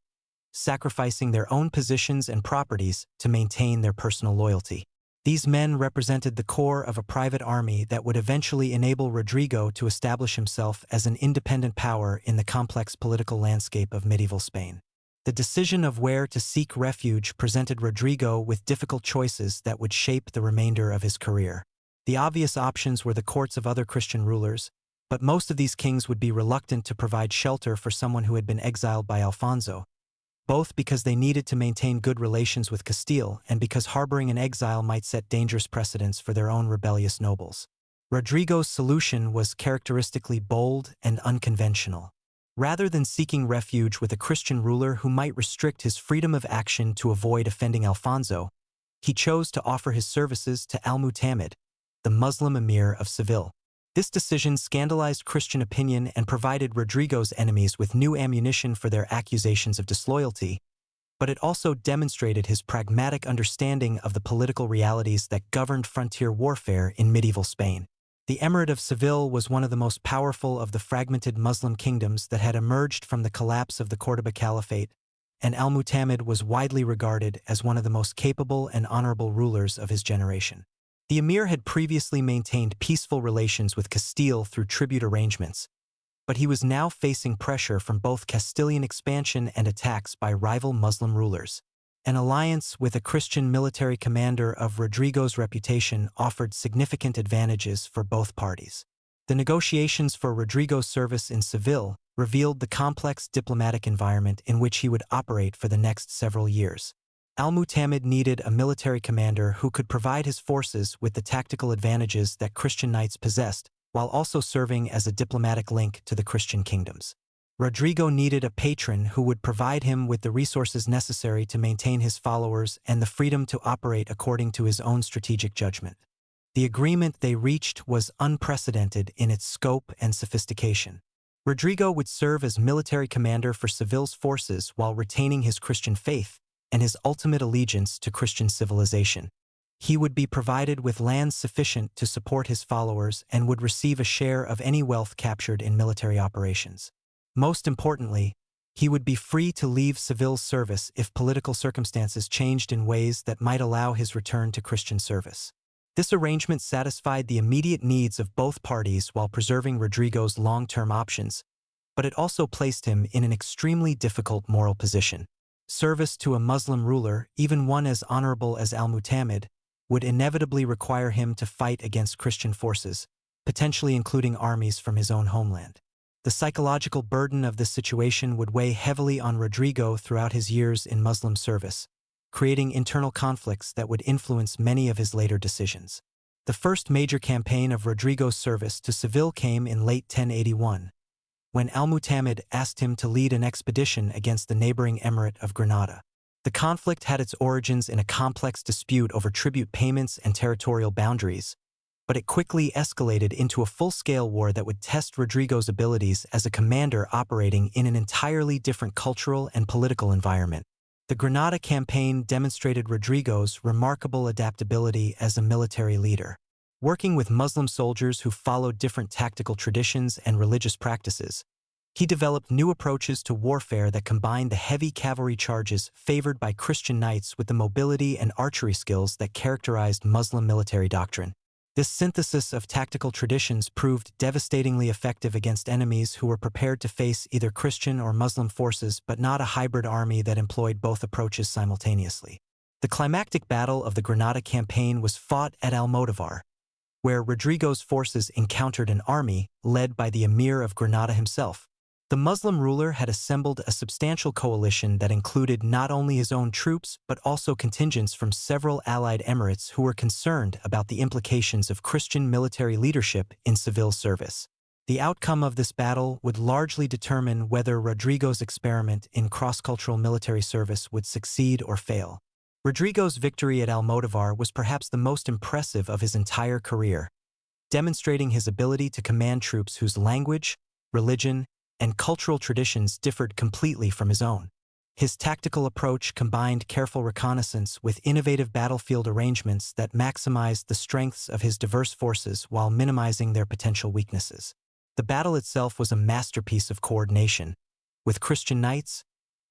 sacrificing their own positions and properties to maintain their personal loyalty. These men represented the core of a private army that would eventually enable Rodrigo to establish himself as an independent power in the complex political landscape of medieval Spain. The decision of where to seek refuge presented Rodrigo with difficult choices that would shape the remainder of his career. The obvious options were the courts of other Christian rulers, but most of these kings would be reluctant to provide shelter for someone who had been exiled by Alfonso, both because they needed to maintain good relations with Castile and because harboring an exile might set dangerous precedents for their own rebellious nobles. Rodrigo's solution was characteristically bold and unconventional. Rather than seeking refuge with a Christian ruler who might restrict his freedom of action to avoid offending Alfonso, he chose to offer his services to Al-Mu'tamid, the Muslim emir of Seville. This decision scandalized Christian opinion and provided Rodrigo's enemies with new ammunition for their accusations of disloyalty, but it also demonstrated his pragmatic understanding of the political realities that governed frontier warfare in medieval Spain. The Emirate of Seville was one of the most powerful of the fragmented Muslim kingdoms that had emerged from the collapse of the Córdoba Caliphate, and Al-Mu'tamid was widely regarded as one of the most capable and honorable rulers of his generation. The emir had previously maintained peaceful relations with Castile through tribute arrangements, but he was now facing pressure from both Castilian expansion and attacks by rival Muslim rulers. An alliance with a Christian military commander of Rodrigo's reputation offered significant advantages for both parties. The negotiations for Rodrigo's service in Seville revealed the complex diplomatic environment in which he would operate for the next several years. Al-Mu'tamid needed a military commander who could provide his forces with the tactical advantages that Christian knights possessed, while also serving as a diplomatic link to the Christian kingdoms. Rodrigo needed a patron who would provide him with the resources necessary to maintain his followers and the freedom to operate according to his own strategic judgment. The agreement they reached was unprecedented in its scope and sophistication. Rodrigo would serve as military commander for Seville's forces while retaining his Christian faith and his ultimate allegiance to Christian civilization. He would be provided with land sufficient to support his followers and would receive a share of any wealth captured in military operations. Most importantly, he would be free to leave Seville's service if political circumstances changed in ways that might allow his return to Christian service. This arrangement satisfied the immediate needs of both parties while preserving Rodrigo's long-term options, but it also placed him in an extremely difficult moral position. Service to a Muslim ruler, even one as honorable as Al-Mu'tamid, would inevitably require him to fight against Christian forces, potentially including armies from his own homeland. The psychological burden of this situation would weigh heavily on Rodrigo throughout his years in Muslim service, creating internal conflicts that would influence many of his later decisions. The first major campaign of Rodrigo's service to Seville came in late 1081, when Al-Mu'tamid asked him to lead an expedition against the neighboring emirate of Granada. The conflict had its origins in a complex dispute over tribute payments and territorial boundaries, but it quickly escalated into a full-scale war that would test Rodrigo's abilities as a commander operating in an entirely different cultural and political environment. The Granada campaign demonstrated Rodrigo's remarkable adaptability as a military leader. Working with Muslim soldiers who followed different tactical traditions and religious practices, he developed new approaches to warfare that combined the heavy cavalry charges favored by Christian knights with the mobility and archery skills that characterized Muslim military doctrine. This synthesis of tactical traditions proved devastatingly effective against enemies who were prepared to face either Christian or Muslim forces, but not a hybrid army that employed both approaches simultaneously. The climactic battle of the Granada campaign was fought at Almodovar, where Rodrigo's forces encountered an army led by the Emir of Granada himself. The Muslim ruler had assembled a substantial coalition that included not only his own troops but also contingents from several allied emirates who were concerned about the implications of Christian military leadership in Seville's service. The outcome of this battle would largely determine whether Rodrigo's experiment in cross-cultural military service would succeed or fail. Rodrigo's victory at Almodovar was perhaps the most impressive of his entire career, demonstrating his ability to command troops whose language, religion, and cultural traditions differed completely from his own. His tactical approach combined careful reconnaissance with innovative battlefield arrangements that maximized the strengths of his diverse forces while minimizing their potential weaknesses. The battle itself was a masterpiece of coordination, with Christian knights,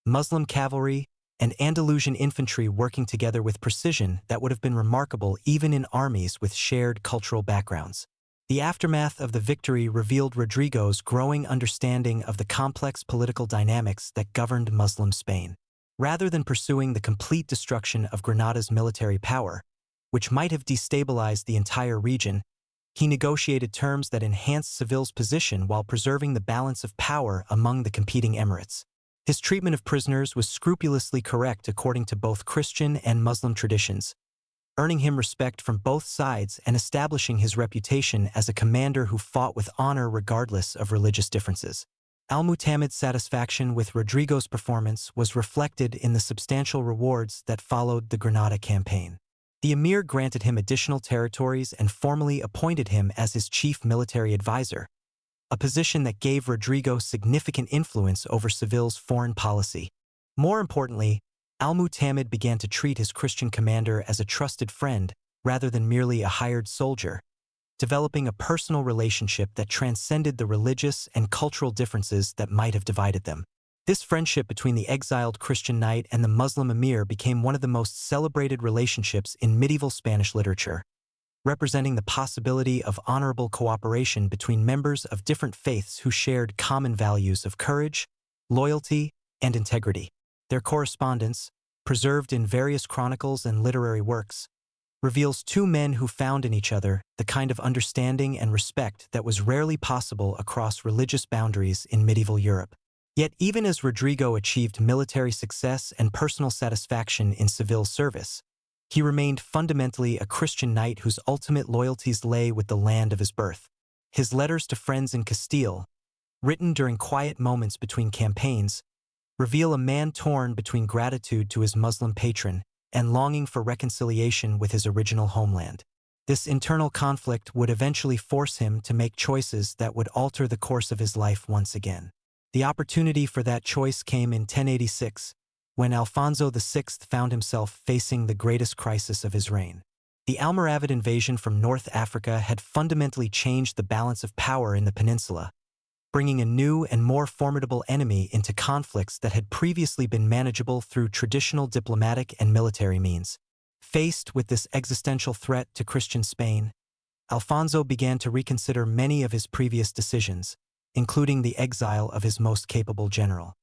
Muslim cavalry, and Andalusian infantry working together with precision that would have been remarkable even in armies with shared cultural backgrounds. The aftermath of the victory revealed Rodrigo's growing understanding of the complex political dynamics that governed Muslim Spain. Rather than pursuing the complete destruction of Granada's military power, which might have destabilized the entire region, he negotiated terms that enhanced Seville's position while preserving the balance of power among the competing emirates. His treatment of prisoners was scrupulously correct according to both Christian and Muslim traditions, earning him respect from both sides and establishing his reputation as a commander who fought with honor regardless of religious differences. Al-Mu'tamid's satisfaction with Rodrigo's performance was reflected in the substantial rewards that followed the Granada campaign. The emir granted him additional territories and formally appointed him as his chief military advisor, a position that gave Rodrigo significant influence over Seville's foreign policy. More importantly, Al-Mu'tamid began to treat his Christian commander as a trusted friend rather than merely a hired soldier, developing a personal relationship that transcended the religious and cultural differences that might have divided them. This friendship between the exiled Christian knight and the Muslim emir became one of the most celebrated relationships in medieval Spanish literature, representing the possibility of honorable cooperation between members of different faiths who shared common values of courage, loyalty, and integrity. Their correspondence, preserved in various chronicles and literary works, reveals two men who found in each other the kind of understanding and respect that was rarely possible across religious boundaries in medieval Europe. Yet even as Rodrigo achieved military success and personal satisfaction in Seville's service, he remained fundamentally a Christian knight whose ultimate loyalties lay with the land of his birth. His letters to friends in Castile, written during quiet moments between campaigns, reveal a man torn between gratitude to his Muslim patron and longing for reconciliation with his original homeland. This internal conflict would eventually force him to make choices that would alter the course of his life once again. The opportunity for that choice came in 1086, when Alfonso VI found himself facing the greatest crisis of his reign. The Almoravid invasion from North Africa had fundamentally changed the balance of power in the peninsula, bringing a new and more formidable enemy into conflicts that had previously been manageable through traditional diplomatic and military means. Faced with this existential threat to Christian Spain, Alfonso began to reconsider many of his previous decisions, including the exile of his most capable general.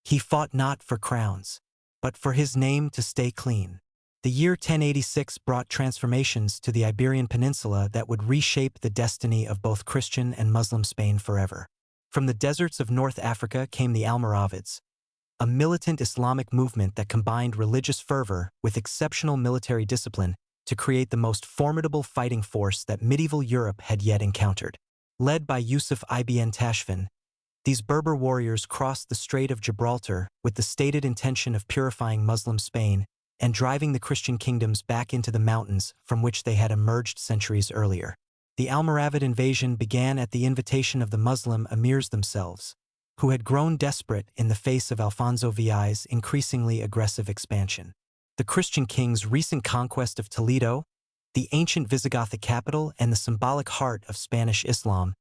He fought not for crowns, but for his name to stay clean. The year 1086 brought transformations to the Iberian Peninsula that would reshape the destiny of both Christian and Muslim Spain forever. From the deserts of North Africa came the Almoravids, a militant Islamic movement that combined religious fervor with exceptional military discipline to create the most formidable fighting force that medieval Europe had yet encountered. Led by Yusuf ibn Tashfin, these Berber warriors crossed the Strait of Gibraltar with the stated intention of purifying Muslim Spain and driving the Christian kingdoms back into the mountains from which they had emerged centuries earlier. The Almoravid invasion began at the invitation of the Muslim emirs themselves, who had grown desperate in the face of Alfonso VI's increasingly aggressive expansion. The Christian king's recent conquest of Toledo, the ancient Visigothic capital and the symbolic heart of Spanish Islam,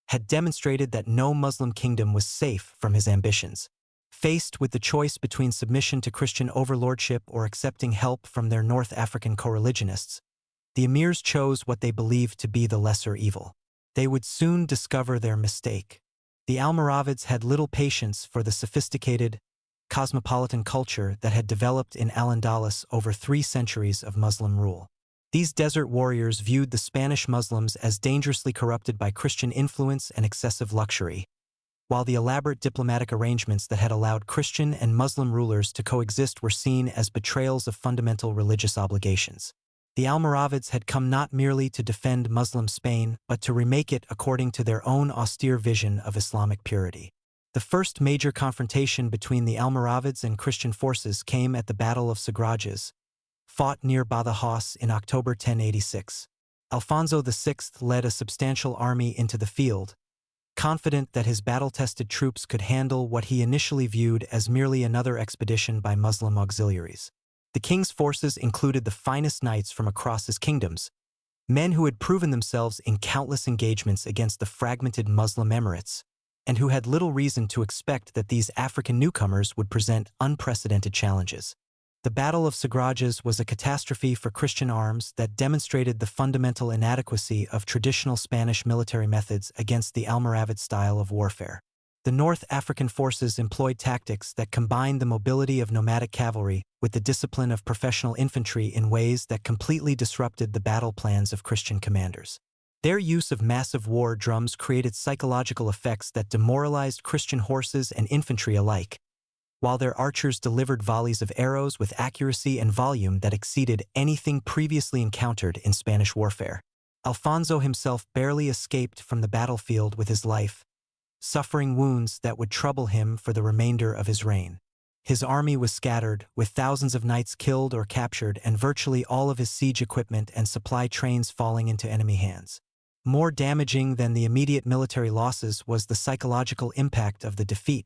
had demonstrated that no Muslim kingdom was safe from his ambitions. Faced with the choice between submission to Christian overlordship or accepting help from their North African co-religionists, the emirs chose what they believed to be the lesser evil. They would soon discover their mistake. The Almoravids had little patience for the sophisticated, cosmopolitan culture that had developed in Al-Andalus over 3 centuries of Muslim rule. These desert warriors viewed the Spanish Muslims as dangerously corrupted by Christian influence and excessive luxury, while the elaborate diplomatic arrangements that had allowed Christian and Muslim rulers to coexist were seen as betrayals of fundamental religious obligations. The Almoravids had come not merely to defend Muslim Spain, but to remake it according to their own austere vision of Islamic purity. The first major confrontation between the Almoravids and Christian forces came at the Battle of Sagrajes, fought near Badajoz in October 1086. Alfonso VI led a substantial army into the field, confident that his battle-tested troops could handle what he initially viewed as merely another expedition by Muslim auxiliaries. The king's forces included the finest knights from across his kingdoms, men who had proven themselves in countless engagements against the fragmented Muslim emirates, and who had little reason to expect that these African newcomers would present unprecedented challenges. The Battle of Sagrajes was a catastrophe for Christian arms that demonstrated the fundamental inadequacy of traditional Spanish military methods against the Almoravid style of warfare. The North African forces employed tactics that combined the mobility of nomadic cavalry with the discipline of professional infantry in ways that completely disrupted the battle plans of Christian commanders. Their use of massive war drums created psychological effects that demoralized Christian horses and infantry alike, while their archers delivered volleys of arrows with accuracy and volume that exceeded anything previously encountered in Spanish warfare. Alfonso himself barely escaped from the battlefield with his life, suffering wounds that would trouble him for the remainder of his reign. His army was scattered, with thousands of knights killed or captured and virtually all of his siege equipment and supply trains falling into enemy hands. More damaging than the immediate military losses was the psychological impact of the defeat,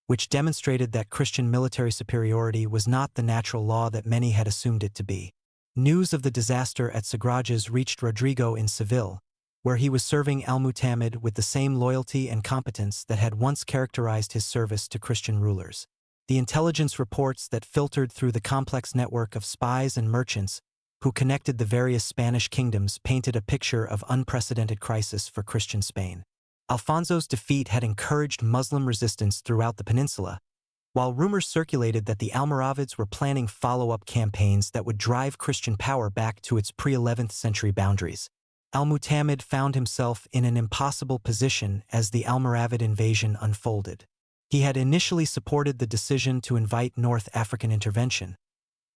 which demonstrated that Christian military superiority was not the natural law that many had assumed it to be. News of the disaster at Sagrajes reached Rodrigo in Seville, where he was serving Al-Mu'tamid with the same loyalty and competence that had once characterized his service to Christian rulers. The intelligence reports that filtered through the complex network of spies and merchants who connected the various Spanish kingdoms painted a picture of unprecedented crisis for Christian Spain. Alfonso's defeat had encouraged Muslim resistance throughout the peninsula, while rumors circulated that the Almoravids were planning follow-up campaigns that would drive Christian power back to its pre-11th century boundaries. Al-Mu'tamid found himself in an impossible position as the Almoravid invasion unfolded. He had initially supported the decision to invite North African intervention,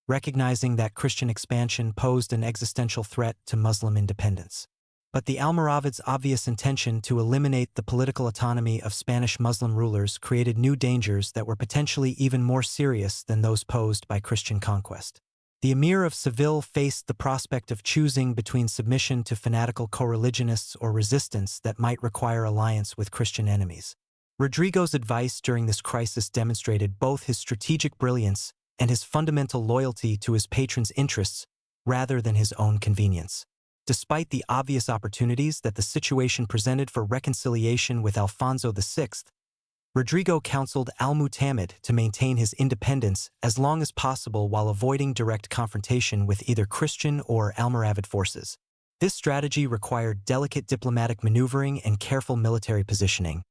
recognizing that Christian expansion posed an existential threat to Muslim independence. But the Almoravids' obvious intention to eliminate the political autonomy of Spanish Muslim rulers created new dangers that were potentially even more serious than those posed by Christian conquest. The Emir of Seville faced the prospect of choosing between submission to fanatical co-religionists or resistance that might require alliance with Christian enemies. Rodrigo's advice during this crisis demonstrated both his strategic brilliance and his fundamental loyalty to his patron's interests rather than his own convenience. Despite the obvious opportunities that the situation presented for reconciliation with Alfonso VI, Rodrigo counseled Al-Mu'tamid to maintain his independence as long as possible while avoiding direct confrontation with either Christian or Almoravid forces. This strategy required delicate diplomatic maneuvering and careful military positioning,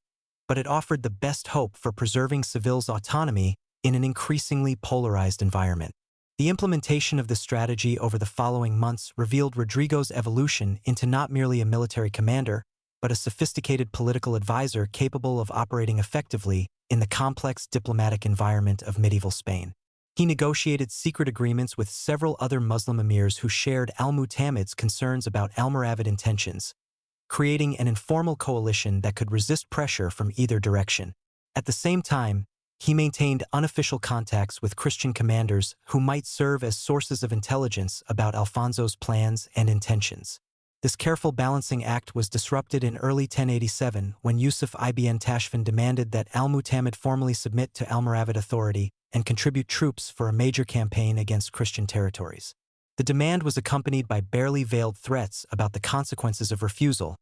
but it offered the best hope for preserving Seville's autonomy in an increasingly polarized environment. The implementation of this strategy over the following months revealed Rodrigo's evolution into not merely a military commander, but a sophisticated political advisor capable of operating effectively in the complex diplomatic environment of medieval Spain. He negotiated secret agreements with several other Muslim emirs who shared al-Mu'tamid's concerns about Almoravid intentions, creating an informal coalition that could resist pressure from either direction. At the same time, he maintained unofficial contacts with Christian commanders who might serve as sources of intelligence about Alfonso's plans and intentions. This careful balancing act was disrupted in early 1087 when Yusuf ibn Tashfin demanded that al-Mu'tamid formally submit to Almoravid authority and contribute troops for a major campaign against Christian territories. The demand was accompanied by barely veiled threats about the consequences of refusal,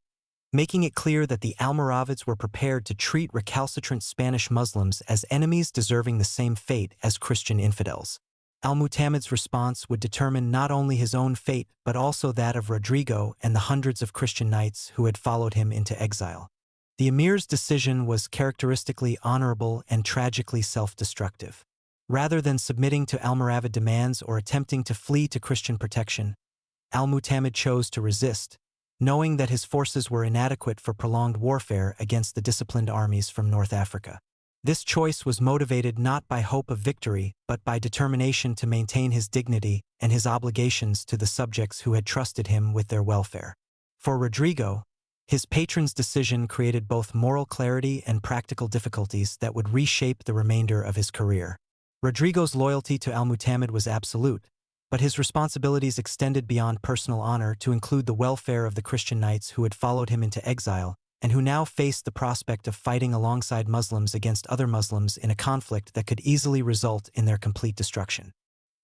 making it clear that the Almoravids were prepared to treat recalcitrant Spanish Muslims as enemies deserving the same fate as Christian infidels. Al-Mu'tamid's response would determine not only his own fate but also that of Rodrigo and the hundreds of Christian knights who had followed him into exile. The emir's decision was characteristically honorable and tragically self-destructive. Rather than submitting to Almoravid demands or attempting to flee to Christian protection, Al-Mu'tamid chose to resist, knowing that his forces were inadequate for prolonged warfare against the disciplined armies from North Africa. This choice was motivated not by hope of victory, but by determination to maintain his dignity and his obligations to the subjects who had trusted him with their welfare. For Rodrigo, his patron's decision created both moral clarity and practical difficulties that would reshape the remainder of his career. Rodrigo's loyalty to Al-Mu'tamid was absolute, but his responsibilities extended beyond personal honor to include the welfare of the Christian knights who had followed him into exile and who now faced the prospect of fighting alongside Muslims against other Muslims in a conflict that could easily result in their complete destruction.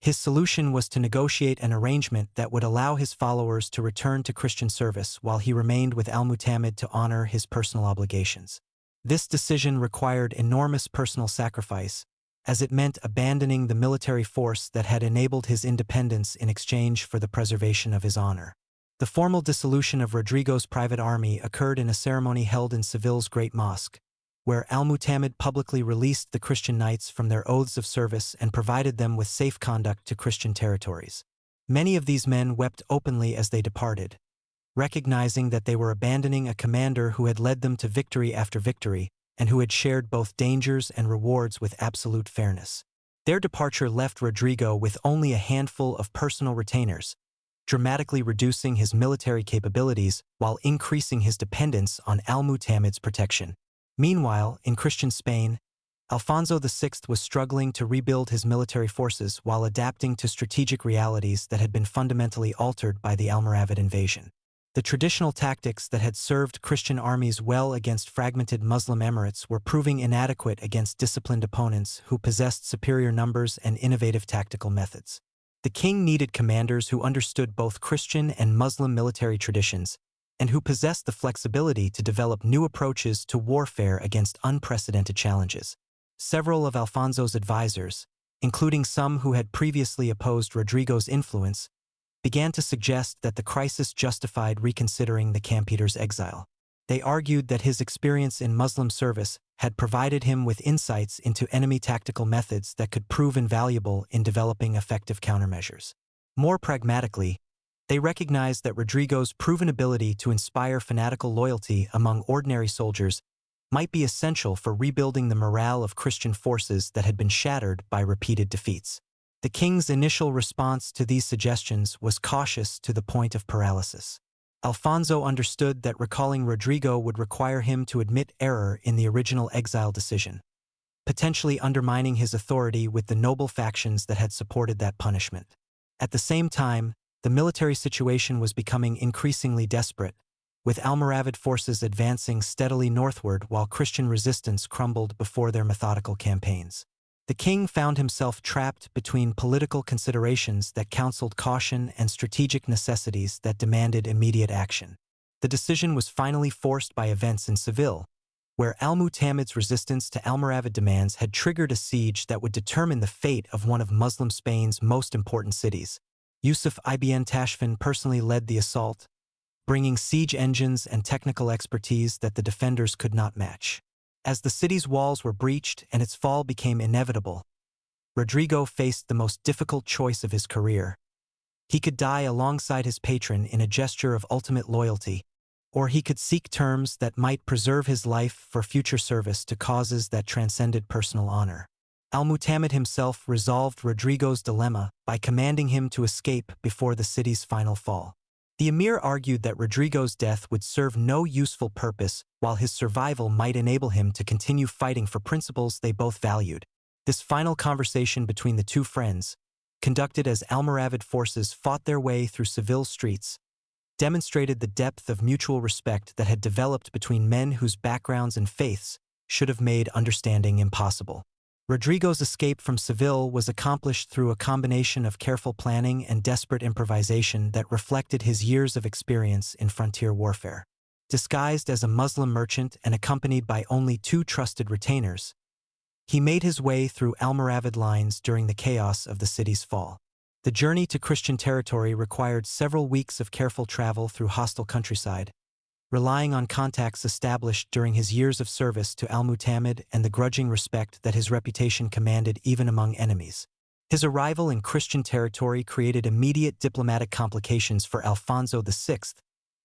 His solution was to negotiate an arrangement that would allow his followers to return to Christian service while he remained with Al-Mu'tamid to honor his personal obligations. This decision required enormous personal sacrifice, as it meant abandoning the military force that had enabled his independence in exchange for the preservation of his honor. The formal dissolution of Rodrigo's private army occurred in a ceremony held in Seville's Great Mosque, where Al-Mu'tamid publicly released the Christian knights from their oaths of service and provided them with safe conduct to Christian territories. Many of these men wept openly as they departed, recognizing that they were abandoning a commander who had led them to victory after victory and who had shared both dangers and rewards with absolute fairness. Their departure left Rodrigo with only a handful of personal retainers, dramatically reducing his military capabilities while increasing his dependence on Al-Mu'tamid's protection. Meanwhile, in Christian Spain, Alfonso VI was struggling to rebuild his military forces while adapting to strategic realities that had been fundamentally altered by the Almoravid invasion. The traditional tactics that had served Christian armies well against fragmented Muslim emirates were proving inadequate against disciplined opponents who possessed superior numbers and innovative tactical methods. The king needed commanders who understood both Christian and Muslim military traditions, and who possessed the flexibility to develop new approaches to warfare against unprecedented challenges. Several of Alfonso's advisors, including some who had previously opposed Rodrigo's influence, began to suggest that the crisis justified reconsidering the campaign's exile. They argued that his experience in Muslim service had provided him with insights into enemy tactical methods that could prove invaluable in developing effective countermeasures. More pragmatically, they recognized that Rodrigo's proven ability to inspire fanatical loyalty among ordinary soldiers might be essential for rebuilding the morale of Christian forces that had been shattered by repeated defeats. The king's initial response to these suggestions was cautious to the point of paralysis. Alfonso understood that recalling Rodrigo would require him to admit error in the original exile decision, potentially undermining his authority with the noble factions that had supported that punishment. At the same time, the military situation was becoming increasingly desperate, with Almoravid forces advancing steadily northward while Christian resistance crumbled before their methodical campaigns. The king found himself trapped between political considerations that counseled caution and strategic necessities that demanded immediate action. The decision was finally forced by events in Seville, where Al-Mu'tamid's resistance to Almoravid demands had triggered a siege that would determine the fate of one of Muslim Spain's most important cities. Yusuf ibn Tashfin personally led the assault, bringing siege engines and technical expertise that the defenders could not match. As the city's walls were breached and its fall became inevitable, Rodrigo faced the most difficult choice of his career. He could die alongside his patron in a gesture of ultimate loyalty, or he could seek terms that might preserve his life for future service to causes that transcended personal honor. Al-Mu'tamid himself resolved Rodrigo's dilemma by commanding him to escape before the city's final fall. The emir argued that Rodrigo's death would serve no useful purpose, while his survival might enable him to continue fighting for principles they both valued. This final conversation between the two friends, conducted as Almoravid forces fought their way through Seville streets, demonstrated the depth of mutual respect that had developed between men whose backgrounds and faiths should have made understanding impossible. Rodrigo's escape from Seville was accomplished through a combination of careful planning and desperate improvisation that reflected his years of experience in frontier warfare. Disguised as a Muslim merchant and accompanied by only 2 trusted retainers, he made his way through Almoravid lines during the chaos of the city's fall. The journey to Christian territory required several weeks of careful travel through hostile countryside, relying on contacts established during his years of service to Al-Mu'tamid and the grudging respect that his reputation commanded even among enemies. His arrival in Christian territory created immediate diplomatic complications for Alfonso VI,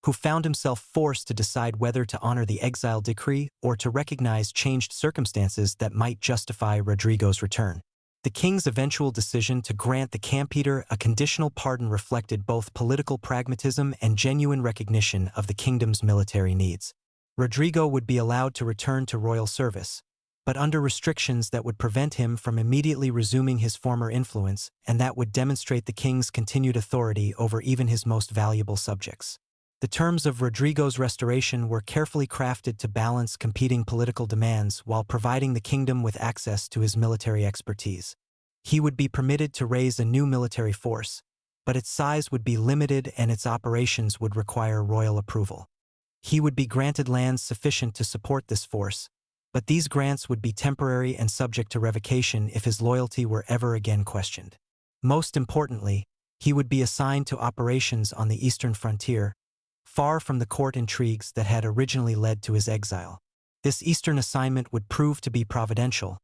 who found himself forced to decide whether to honor the exile decree or to recognize changed circumstances that might justify Rodrigo's return. The king's eventual decision to grant the Campeador a conditional pardon reflected both political pragmatism and genuine recognition of the kingdom's military needs. Rodrigo would be allowed to return to royal service, but under restrictions that would prevent him from immediately resuming his former influence and that would demonstrate the king's continued authority over even his most valuable subjects. The terms of Rodrigo's restoration were carefully crafted to balance competing political demands while providing the kingdom with access to his military expertise. He would be permitted to raise a new military force, but its size would be limited and its operations would require royal approval. He would be granted lands sufficient to support this force, but these grants would be temporary and subject to revocation if his loyalty were ever again questioned. Most importantly, he would be assigned to operations on the eastern frontier, far from the court intrigues that had originally led to his exile. This eastern assignment would prove to be providential,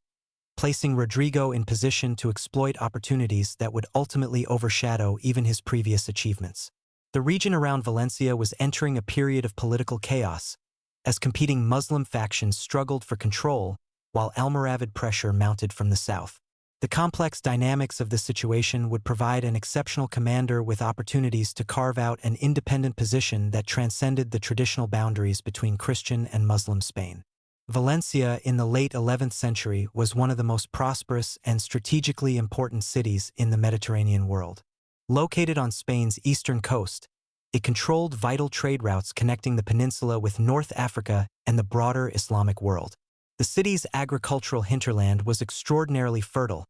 placing Rodrigo in position to exploit opportunities that would ultimately overshadow even his previous achievements. The region around Valencia was entering a period of political chaos, as competing Muslim factions struggled for control while Almoravid pressure mounted from the south. The complex dynamics of this situation would provide an exceptional commander with opportunities to carve out an independent position that transcended the traditional boundaries between Christian and Muslim Spain. Valencia in the late 11th century was one of the most prosperous and strategically important cities in the Mediterranean world. Located on Spain's eastern coast, it controlled vital trade routes connecting the peninsula with North Africa and the broader Islamic world. The city's agricultural hinterland was extraordinarily fertile,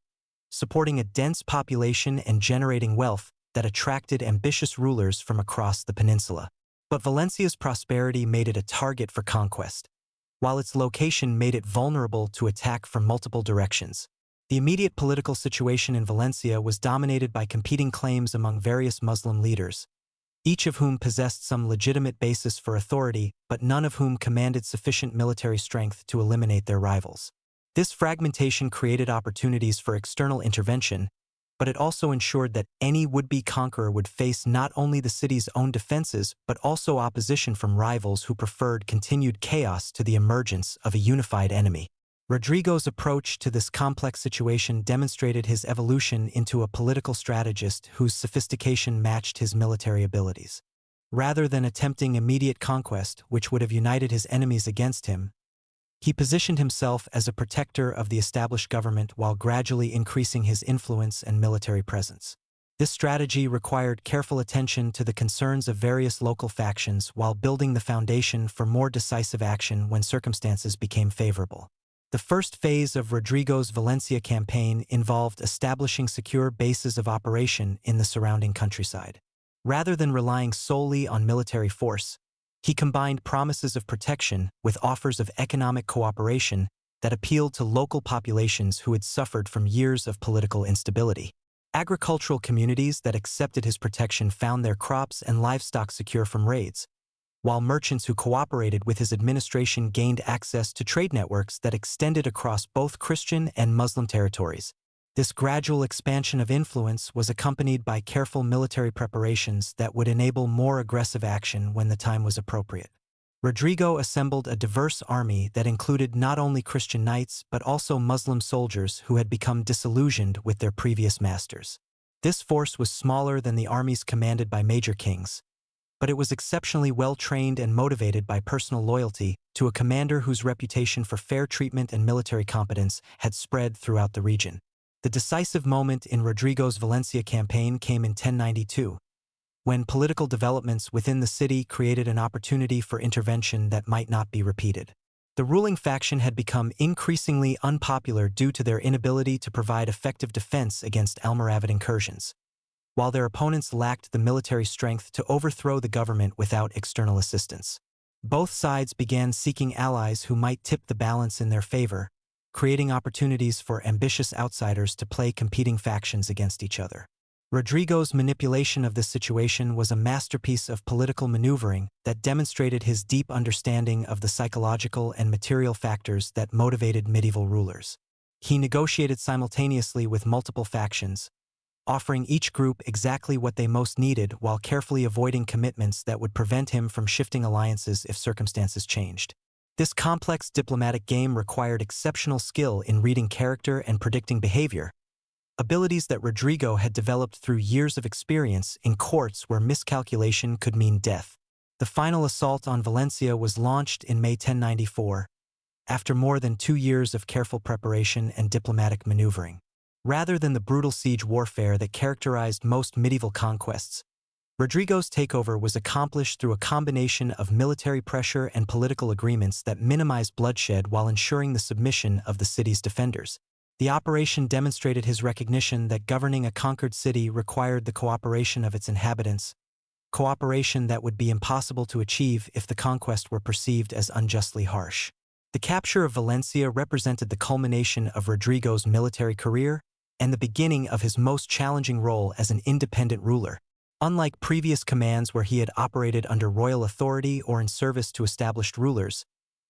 supporting a dense population and generating wealth that attracted ambitious rulers from across the peninsula. But Valencia's prosperity made it a target for conquest, while its location made it vulnerable to attack from multiple directions. The immediate political situation in Valencia was dominated by competing claims among various Muslim leaders, each of whom possessed some legitimate basis for authority, but none of whom commanded sufficient military strength to eliminate their rivals. This fragmentation created opportunities for external intervention, but it also ensured that any would-be conqueror would face not only the city's own defenses but also opposition from rivals who preferred continued chaos to the emergence of a unified enemy. Rodrigo's approach to this complex situation demonstrated his evolution into a political strategist whose sophistication matched his military abilities. Rather than attempting immediate conquest, which would have united his enemies against him, he positioned himself as a protector of the established government while gradually increasing his influence and military presence. This strategy required careful attention to the concerns of various local factions while building the foundation for more decisive action when circumstances became favorable. The first phase of Rodrigo's Valencia campaign involved establishing secure bases of operation in the surrounding countryside. Rather than relying solely on military force, he combined promises of protection with offers of economic cooperation that appealed to local populations who had suffered from years of political instability. Agricultural communities that accepted his protection found their crops and livestock secure from raids, while merchants who cooperated with his administration gained access to trade networks that extended across both Christian and Muslim territories. This gradual expansion of influence was accompanied by careful military preparations that would enable more aggressive action when the time was appropriate. Rodrigo assembled a diverse army that included not only Christian knights but also Muslim soldiers who had become disillusioned with their previous masters. This force was smaller than the armies commanded by major kings, but it was exceptionally well-trained and motivated by personal loyalty to a commander whose reputation for fair treatment and military competence had spread throughout the region. The decisive moment in Rodrigo's Valencia campaign came in 1092, when political developments within the city created an opportunity for intervention that might not be repeated. The ruling faction had become increasingly unpopular due to their inability to provide effective defense against Almoravid incursions, while their opponents lacked the military strength to overthrow the government without external assistance. Both sides began seeking allies who might tip the balance in their favor, creating opportunities for ambitious outsiders to play competing factions against each other. Rodrigo's manipulation of this situation was a masterpiece of political maneuvering that demonstrated his deep understanding of the psychological and material factors that motivated medieval rulers. He negotiated simultaneously with multiple factions, offering each group exactly what they most needed while carefully avoiding commitments that would prevent him from shifting alliances if circumstances changed. This complex diplomatic game required exceptional skill in reading character and predicting behavior, abilities that Rodrigo had developed through years of experience in courts where miscalculation could mean death. The final assault on Valencia was launched in May 1094, after more than 2 years of careful preparation and diplomatic maneuvering. Rather than the brutal siege warfare that characterized most medieval conquests, Rodrigo's takeover was accomplished through a combination of military pressure and political agreements that minimized bloodshed while ensuring the submission of the city's defenders. The operation demonstrated his recognition that governing a conquered city required the cooperation of its inhabitants, cooperation that would be impossible to achieve if the conquest were perceived as unjustly harsh. The capture of Valencia represented the culmination of Rodrigo's military career and the beginning of his most challenging role as an independent ruler. Unlike previous commands where he had operated under royal authority or in service to established rulers,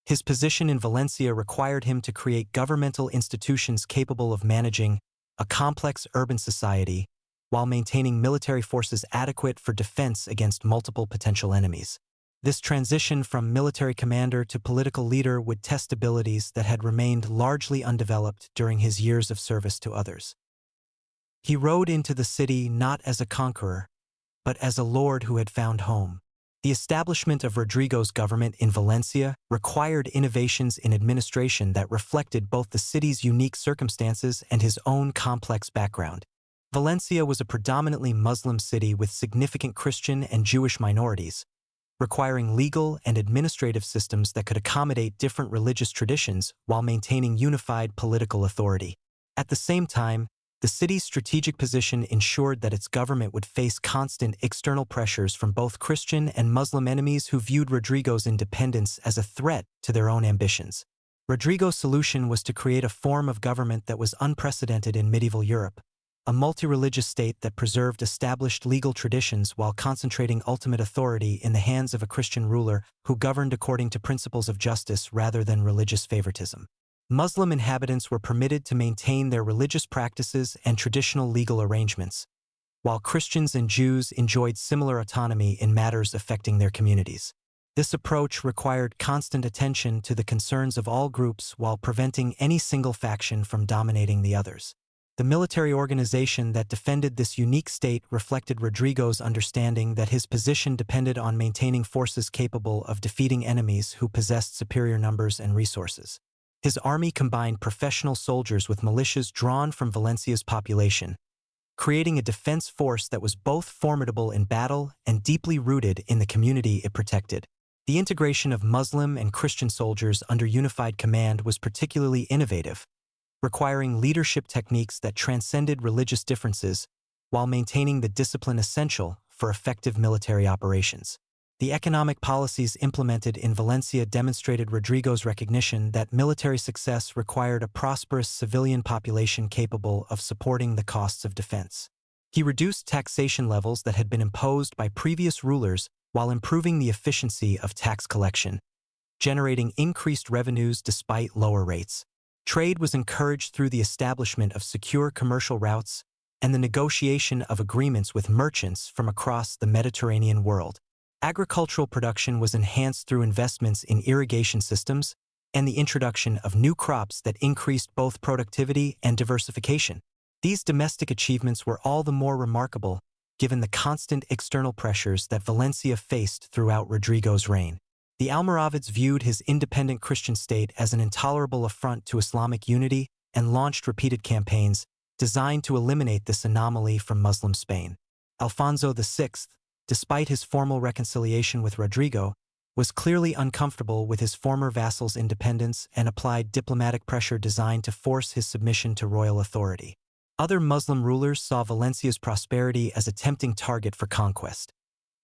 his position in Valencia required him to create governmental institutions capable of managing a complex urban society while maintaining military forces adequate for defense against multiple potential enemies. This transition from military commander to political leader would test abilities that had remained largely undeveloped during his years of service to others. He rode into the city not as a conqueror, but as a lord who had found home. The establishment of Rodrigo's government in Valencia required innovations in administration that reflected both the city's unique circumstances and his own complex background. Valencia was a predominantly Muslim city with significant Christian and Jewish minorities, requiring legal and administrative systems that could accommodate different religious traditions while maintaining unified political authority. At the same time, the city's strategic position ensured that its government would face constant external pressures from both Christian and Muslim enemies who viewed Rodrigo's independence as a threat to their own ambitions. Rodrigo's solution was to create a form of government that was unprecedented in medieval Europe, a multi-religious state that preserved established legal traditions while concentrating ultimate authority in the hands of a Christian ruler who governed according to principles of justice rather than religious favoritism. Muslim inhabitants were permitted to maintain their religious practices and traditional legal arrangements, while Christians and Jews enjoyed similar autonomy in matters affecting their communities. This approach required constant attention to the concerns of all groups while preventing any single faction from dominating the others. The military organization that defended this unique state reflected Rodrigo's understanding that his position depended on maintaining forces capable of defeating enemies who possessed superior numbers and resources. His army combined professional soldiers with militias drawn from Valencia's population, creating a defense force that was both formidable in battle and deeply rooted in the community it protected. The integration of Muslim and Christian soldiers under unified command was particularly innovative, requiring leadership techniques that transcended religious differences while maintaining the discipline essential for effective military operations. The economic policies implemented in Valencia demonstrated Rodrigo's recognition that military success required a prosperous civilian population capable of supporting the costs of defense. He reduced taxation levels that had been imposed by previous rulers while improving the efficiency of tax collection, generating increased revenues despite lower rates. Trade was encouraged through the establishment of secure commercial routes and the negotiation of agreements with merchants from across the Mediterranean world. Agricultural production was enhanced through investments in irrigation systems and the introduction of new crops that increased both productivity and diversification. These domestic achievements were all the more remarkable given the constant external pressures that Valencia faced throughout Rodrigo's reign. The Almoravids viewed his independent Christian state as an intolerable affront to Islamic unity and launched repeated campaigns designed to eliminate this anomaly from Muslim Spain. Alfonso VI, despite his formal reconciliation with Rodrigo, was clearly uncomfortable with his former vassal's independence and applied diplomatic pressure designed to force his submission to royal authority. Other Muslim rulers saw Valencia's prosperity as a tempting target for conquest,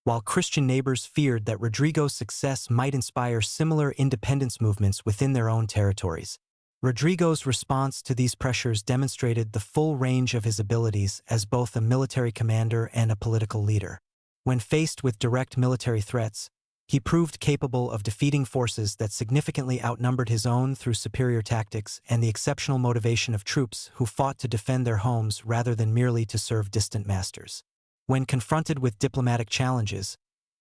while Christian neighbors feared that Rodrigo's success might inspire similar independence movements within their own territories. Rodrigo's response to these pressures demonstrated the full range of his abilities as both a military commander and a political leader. When faced with direct military threats, he proved capable of defeating forces that significantly outnumbered his own through superior tactics and the exceptional motivation of troops who fought to defend their homes rather than merely to serve distant masters. When confronted with diplomatic challenges,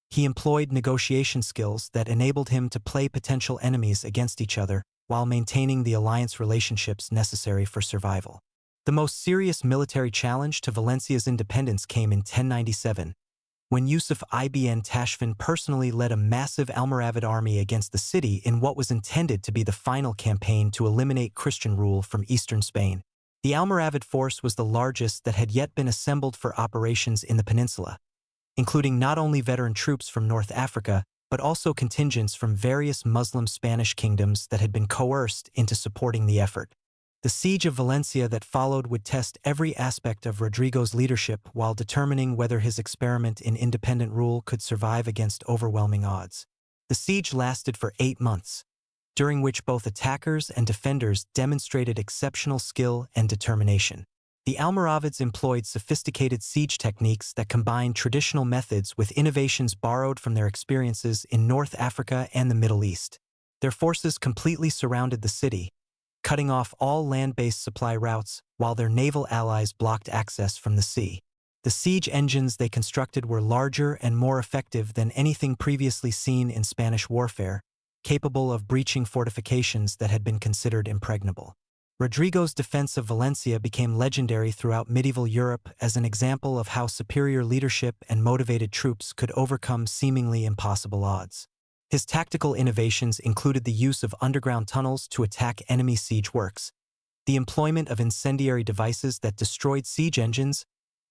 he employed negotiation skills that enabled him to play potential enemies against each other while maintaining the alliance relationships necessary for survival. The most serious military challenge to Valencia's independence came in 1097, when Yusuf ibn Tashfin personally led a massive Almoravid army against the city in what was intended to be the final campaign to eliminate Christian rule from eastern Spain. The Almoravid force was the largest that had yet been assembled for operations in the peninsula, including not only veteran troops from North Africa, but also contingents from various Muslim Spanish kingdoms that had been coerced into supporting the effort. The siege of Valencia that followed would test every aspect of Rodrigo's leadership while determining whether his experiment in independent rule could survive against overwhelming odds. The siege lasted for 8 months, during which both attackers and defenders demonstrated exceptional skill and determination. The Almoravids employed sophisticated siege techniques that combined traditional methods with innovations borrowed from their experiences in North Africa and the Middle East. Their forces completely surrounded the city, cutting off all land-based supply routes while their naval allies blocked access from the sea. The siege engines they constructed were larger and more effective than anything previously seen in Spanish warfare, capable of breaching fortifications that had been considered impregnable. Rodrigo's defense of Valencia became legendary throughout medieval Europe as an example of how superior leadership and motivated troops could overcome seemingly impossible odds. His tactical innovations included the use of underground tunnels to attack enemy siege works, the employment of incendiary devices that destroyed siege engines,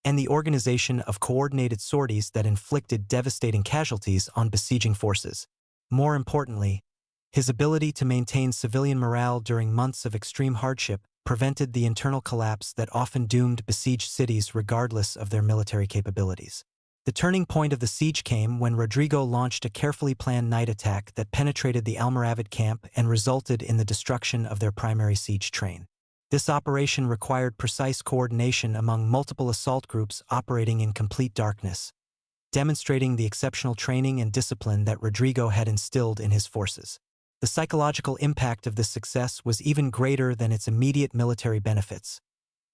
and the organization of coordinated sorties that inflicted devastating casualties on besieging forces. More importantly, his ability to maintain civilian morale during months of extreme hardship prevented the internal collapse that often doomed besieged cities regardless of their military capabilities. The turning point of the siege came when Rodrigo launched a carefully planned night attack that penetrated the Almoravid camp and resulted in the destruction of their primary siege train. This operation required precise coordination among multiple assault groups operating in complete darkness, demonstrating the exceptional training and discipline that Rodrigo had instilled in his forces. The psychological impact of this success was even greater than its immediate military benefits,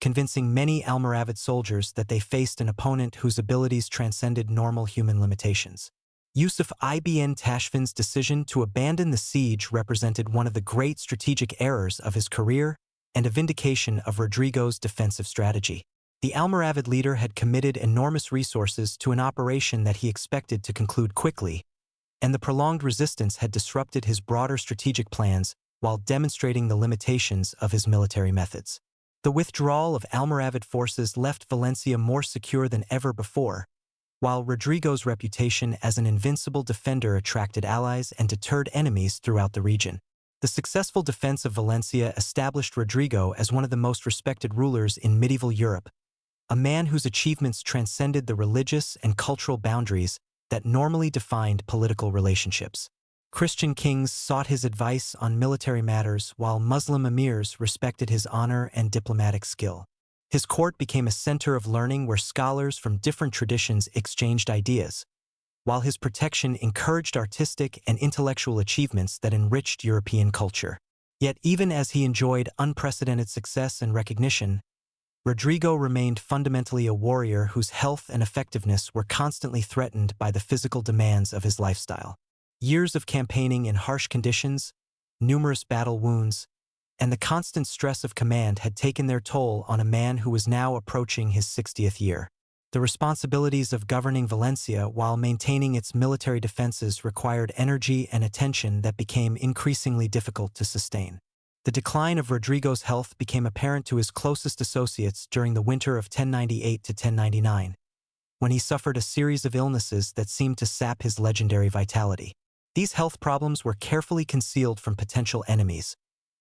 convincing many Almoravid soldiers that they faced an opponent whose abilities transcended normal human limitations. Yusuf ibn Tashfin's decision to abandon the siege represented one of the great strategic errors of his career and a vindication of Rodrigo's defensive strategy. The Almoravid leader had committed enormous resources to an operation that he expected to conclude quickly, and the prolonged resistance had disrupted his broader strategic plans while demonstrating the limitations of his military methods. The withdrawal of Almoravid forces left Valencia more secure than ever before, while Rodrigo's reputation as an invincible defender attracted allies and deterred enemies throughout the region. The successful defense of Valencia established Rodrigo as one of the most respected rulers in medieval Europe, a man whose achievements transcended the religious and cultural boundaries that normally defined political relationships. Christian kings sought his advice on military matters while Muslim emirs respected his honor and diplomatic skill. His court became a center of learning where scholars from different traditions exchanged ideas, while his protection encouraged artistic and intellectual achievements that enriched European culture. Yet even as he enjoyed unprecedented success and recognition, Rodrigo remained fundamentally a warrior whose health and effectiveness were constantly threatened by the physical demands of his lifestyle. Years of campaigning in harsh conditions, numerous battle wounds, and the constant stress of command had taken their toll on a man who was now approaching his 60th year. The responsibilities of governing Valencia while maintaining its military defenses required energy and attention that became increasingly difficult to sustain. The decline of Rodrigo's health became apparent to his closest associates during the winter of 1098 to 1099, when he suffered a series of illnesses that seemed to sap his legendary vitality. These health problems were carefully concealed from potential enemies,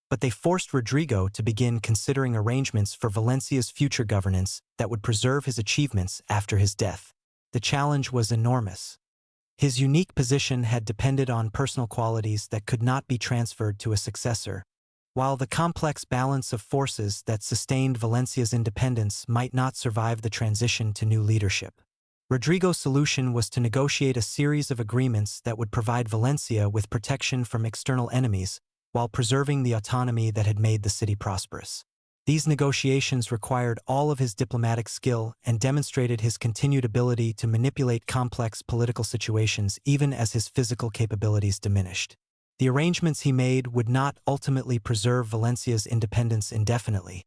but they forced Rodrigo to begin considering arrangements for Valencia's future governance that would preserve his achievements after his death. The challenge was enormous. His unique position had depended on personal qualities that could not be transferred to a successor, while the complex balance of forces that sustained Valencia's independence might not survive the transition to new leadership. Rodrigo's solution was to negotiate a series of agreements that would provide Valencia with protection from external enemies, while preserving the autonomy that had made the city prosperous. These negotiations required all of his diplomatic skill and demonstrated his continued ability to manipulate complex political situations even as his physical capabilities diminished. The arrangements he made would not ultimately preserve Valencia's independence indefinitely,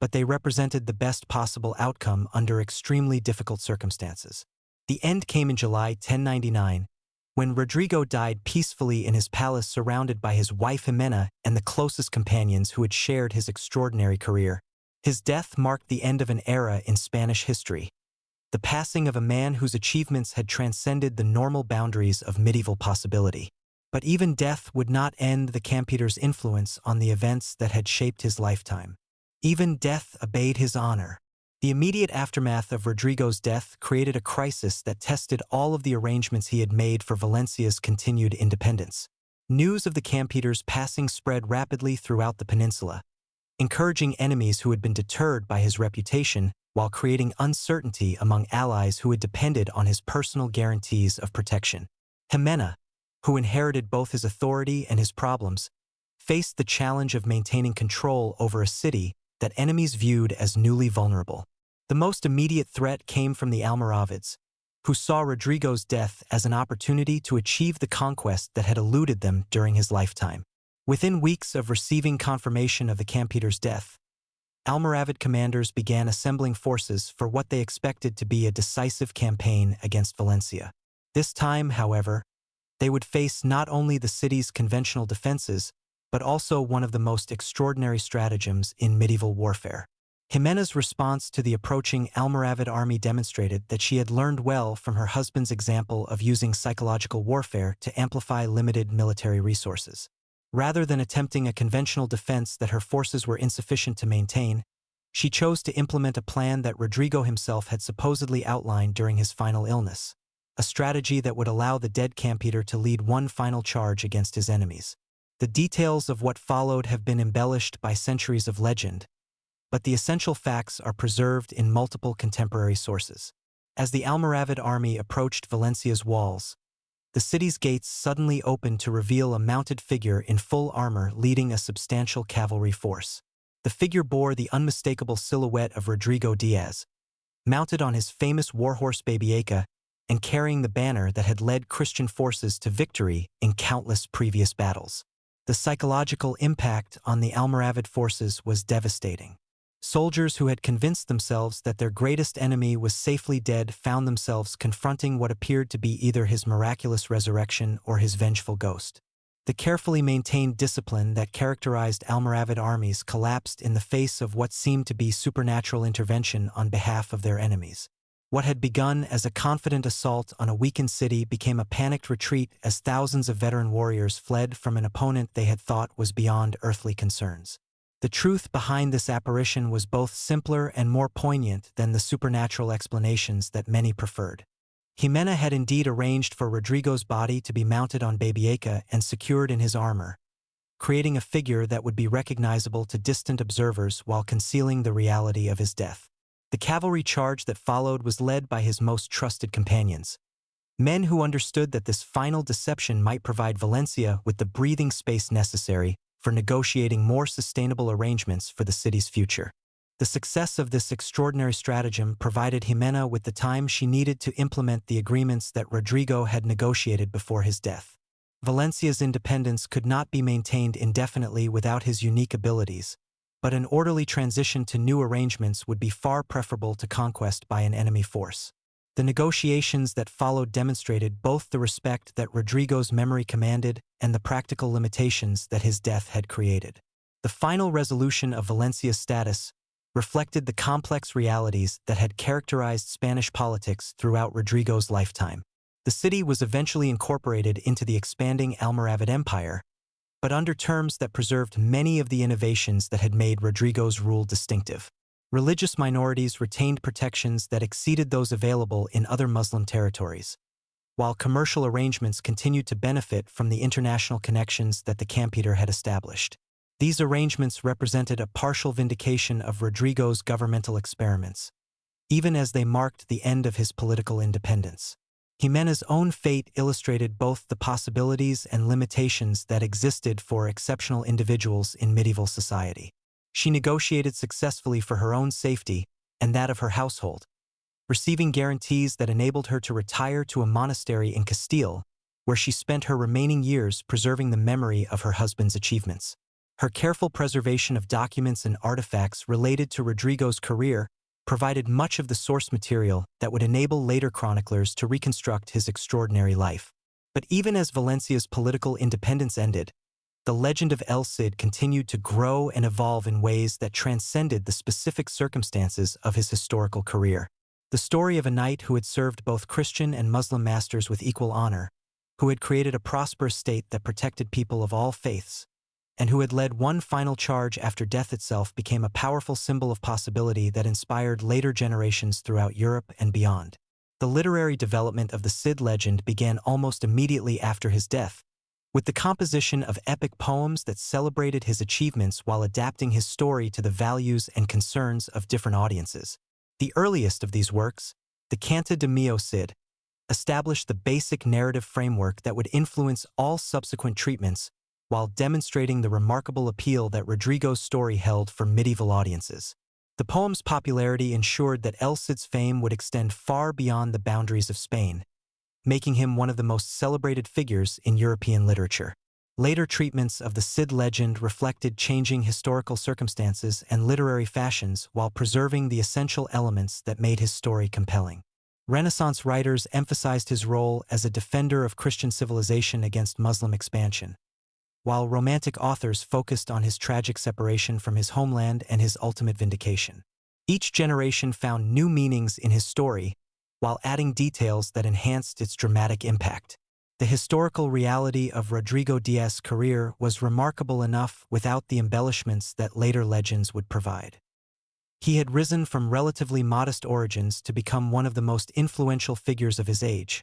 but they represented the best possible outcome under extremely difficult circumstances. The end came in July 1099, when Rodrigo died peacefully in his palace surrounded by his wife Jimena and the closest companions who had shared his extraordinary career. His death marked the end of an era in Spanish history, the passing of a man whose achievements had transcended the normal boundaries of medieval possibility. But even death would not end the Campeador's influence on the events that had shaped his lifetime. Even death obeyed his honor. The immediate aftermath of Rodrigo's death created a crisis that tested all of the arrangements he had made for Valencia's continued independence. News of the Campeador's passing spread rapidly throughout the peninsula, encouraging enemies who had been deterred by his reputation while creating uncertainty among allies who had depended on his personal guarantees of protection. Jimena, who inherited both his authority and his problems, faced the challenge of maintaining control over a city that enemies viewed as newly vulnerable. The most immediate threat came from the Almoravids, who saw Rodrigo's death as an opportunity to achieve the conquest that had eluded them during his lifetime. Within weeks of receiving confirmation of the Campeador's death, Almoravid commanders began assembling forces for what they expected to be a decisive campaign against Valencia. This time, however, they would face not only the city's conventional defenses, but also one of the most extraordinary stratagems in medieval warfare. Jimena's response to the approaching Almoravid army demonstrated that she had learned well from her husband's example of using psychological warfare to amplify limited military resources. Rather than attempting a conventional defense that her forces were insufficient to maintain, she chose to implement a plan that Rodrigo himself had supposedly outlined during his final illness, a strategy that would allow the dead Campeador to lead one final charge against his enemies. The details of what followed have been embellished by centuries of legend, but the essential facts are preserved in multiple contemporary sources. As the Almoravid army approached Valencia's walls, the city's gates suddenly opened to reveal a mounted figure in full armor leading a substantial cavalry force. The figure bore the unmistakable silhouette of Rodrigo Díaz, mounted on his famous warhorse Babieca and carrying the banner that had led Christian forces to victory in countless previous battles. The psychological impact on the Almoravid forces was devastating. Soldiers who had convinced themselves that their greatest enemy was safely dead found themselves confronting what appeared to be either his miraculous resurrection or his vengeful ghost. The carefully maintained discipline that characterized Almoravid armies collapsed in the face of what seemed to be supernatural intervention on behalf of their enemies. What had begun as a confident assault on a weakened city became a panicked retreat as thousands of veteran warriors fled from an opponent they had thought was beyond earthly concerns. The truth behind this apparition was both simpler and more poignant than the supernatural explanations that many preferred. Jimena had indeed arranged for Rodrigo's body to be mounted on Babieca and secured in his armor, creating a figure that would be recognizable to distant observers while concealing the reality of his death. The cavalry charge that followed was led by his most trusted companions, men who understood that this final deception might provide Valencia with the breathing space necessary for negotiating more sustainable arrangements for the city's future. The success of this extraordinary stratagem provided Jimena with the time she needed to implement the agreements that Rodrigo had negotiated before his death. Valencia's independence could not be maintained indefinitely without his unique abilities, but an orderly transition to new arrangements would be far preferable to conquest by an enemy force. The negotiations that followed demonstrated both the respect that Rodrigo's memory commanded and the practical limitations that his death had created. The final resolution of Valencia's status reflected the complex realities that had characterized Spanish politics throughout Rodrigo's lifetime. The city was eventually incorporated into the expanding Almoravid Empire, but under terms that preserved many of the innovations that had made Rodrigo's rule distinctive. Religious minorities retained protections that exceeded those available in other Muslim territories, while commercial arrangements continued to benefit from the international connections that the Campeder had established. These arrangements represented a partial vindication of Rodrigo's governmental experiments, even as they marked the end of his political independence. Jimena's own fate illustrated both the possibilities and limitations that existed for exceptional individuals in medieval society. She negotiated successfully for her own safety and that of her household, receiving guarantees that enabled her to retire to a monastery in Castile, where she spent her remaining years preserving the memory of her husband's achievements. Her careful preservation of documents and artifacts related to Rodrigo's career provided much of the source material that would enable later chroniclers to reconstruct his extraordinary life. But even as Valencia's political independence ended, the legend of El Cid continued to grow and evolve in ways that transcended the specific circumstances of his historical career. The story of a knight who had served both Christian and Muslim masters with equal honor, who had created a prosperous state that protected people of all faiths, and who had led one final charge after death itself, became a powerful symbol of possibility that inspired later generations throughout Europe and beyond. The literary development of the Cid legend began almost immediately after his death, with the composition of epic poems that celebrated his achievements while adapting his story to the values and concerns of different audiences. The earliest of these works, the Canta de Mio Cid, established the basic narrative framework that would influence all subsequent treatments, while demonstrating the remarkable appeal that Rodrigo's story held for medieval audiences. The poem's popularity ensured that El Cid's fame would extend far beyond the boundaries of Spain, making him one of the most celebrated figures in European literature. Later treatments of the Cid legend reflected changing historical circumstances and literary fashions while preserving the essential elements that made his story compelling. Renaissance writers emphasized his role as a defender of Christian civilization against Muslim expansion, while Romantic authors focused on his tragic separation from his homeland and his ultimate vindication. Each generation found new meanings in his story, while adding details that enhanced its dramatic impact. The historical reality of Rodrigo Díaz's career was remarkable enough without the embellishments that later legends would provide. He had risen from relatively modest origins to become one of the most influential figures of his age,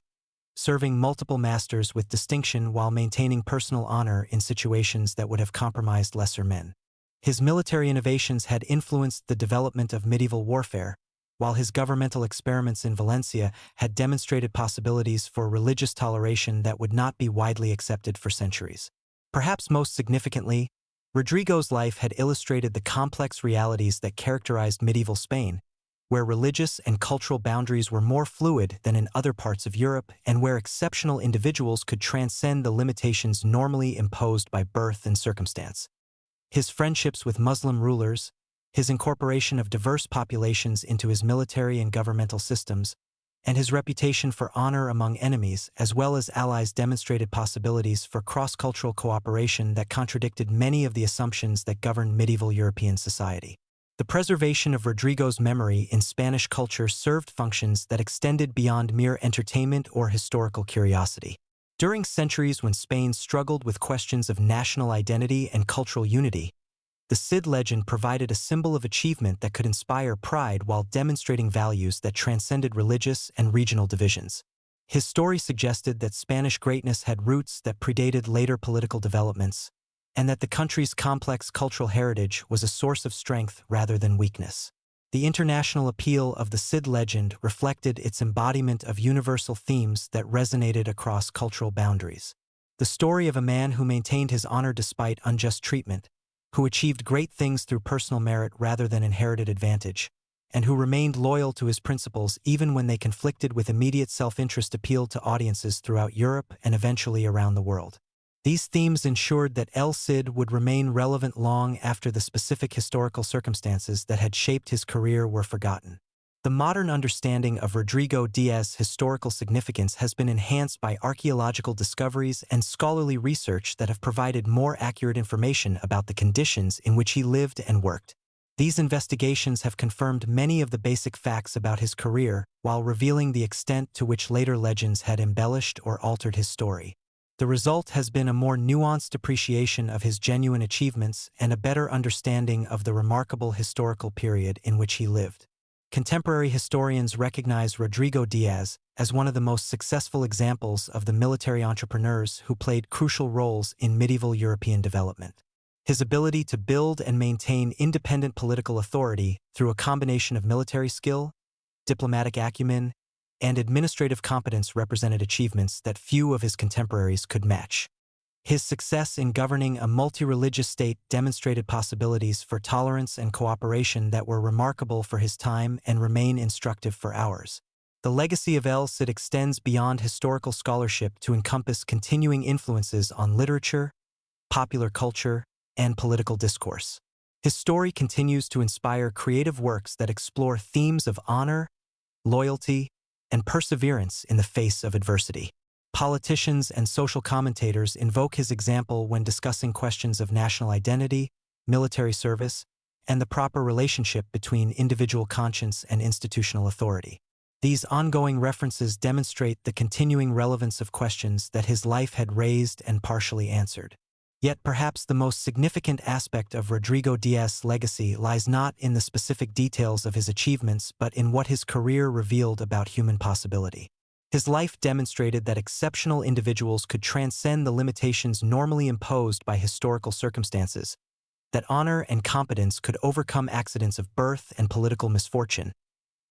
serving multiple masters with distinction while maintaining personal honor in situations that would have compromised lesser men. His military innovations had influenced the development of medieval warfare, while his governmental experiments in Valencia had demonstrated possibilities for religious toleration that would not be widely accepted for centuries. Perhaps most significantly, Rodrigo's life had illustrated the complex realities that characterized medieval Spain, where religious and cultural boundaries were more fluid than in other parts of Europe and where exceptional individuals could transcend the limitations normally imposed by birth and circumstance. His friendships with Muslim rulers, his incorporation of diverse populations into his military and governmental systems, and his reputation for honor among enemies as well as allies demonstrated possibilities for cross-cultural cooperation that contradicted many of the assumptions that governed medieval European society. The preservation of Rodrigo's memory in Spanish culture served functions that extended beyond mere entertainment or historical curiosity. During centuries when Spain struggled with questions of national identity and cultural unity, the Cid legend provided a symbol of achievement that could inspire pride while demonstrating values that transcended religious and regional divisions. His story suggested that Spanish greatness had roots that predated later political developments, and that the country's complex cultural heritage was a source of strength rather than weakness. The international appeal of the Cid legend reflected its embodiment of universal themes that resonated across cultural boundaries. the story of a man who maintained his honor despite unjust treatment, who achieved great things through personal merit rather than inherited advantage, and who remained loyal to his principles even when they conflicted with immediate self-interest, appealed to audiences throughout Europe and eventually around the world. These themes ensured that El Cid would remain relevant long after the specific historical circumstances that had shaped his career were forgotten. The modern understanding of Rodrigo Díaz's historical significance has been enhanced by archaeological discoveries and scholarly research that have provided more accurate information about the conditions in which he lived and worked. These investigations have confirmed many of the basic facts about his career while revealing the extent to which later legends had embellished or altered his story. The result has been a more nuanced appreciation of his genuine achievements and a better understanding of the remarkable historical period in which he lived. Contemporary historians recognize Rodrigo Díaz as one of the most successful examples of the military entrepreneurs who played crucial roles in medieval European development. His ability to build and maintain independent political authority through a combination of military skill, diplomatic acumen, and administrative competence represented achievements that few of his contemporaries could match. His success in governing a multi-religious state demonstrated possibilities for tolerance and cooperation that were remarkable for his time and remain instructive for ours. The legacy of El Cid extends beyond historical scholarship to encompass continuing influences on literature, popular culture, and political discourse. His story continues to inspire creative works that explore themes of honor, loyalty, and perseverance in the face of adversity. Politicians and social commentators invoke his example when discussing questions of national identity, military service, and the proper relationship between individual conscience and institutional authority. These ongoing references demonstrate the continuing relevance of questions that his life had raised and partially answered. Yet perhaps the most significant aspect of Rodrigo Díaz's legacy lies not in the specific details of his achievements but in what his career revealed about human possibility. His life demonstrated that exceptional individuals could transcend the limitations normally imposed by historical circumstances, that honor and competence could overcome accidents of birth and political misfortune,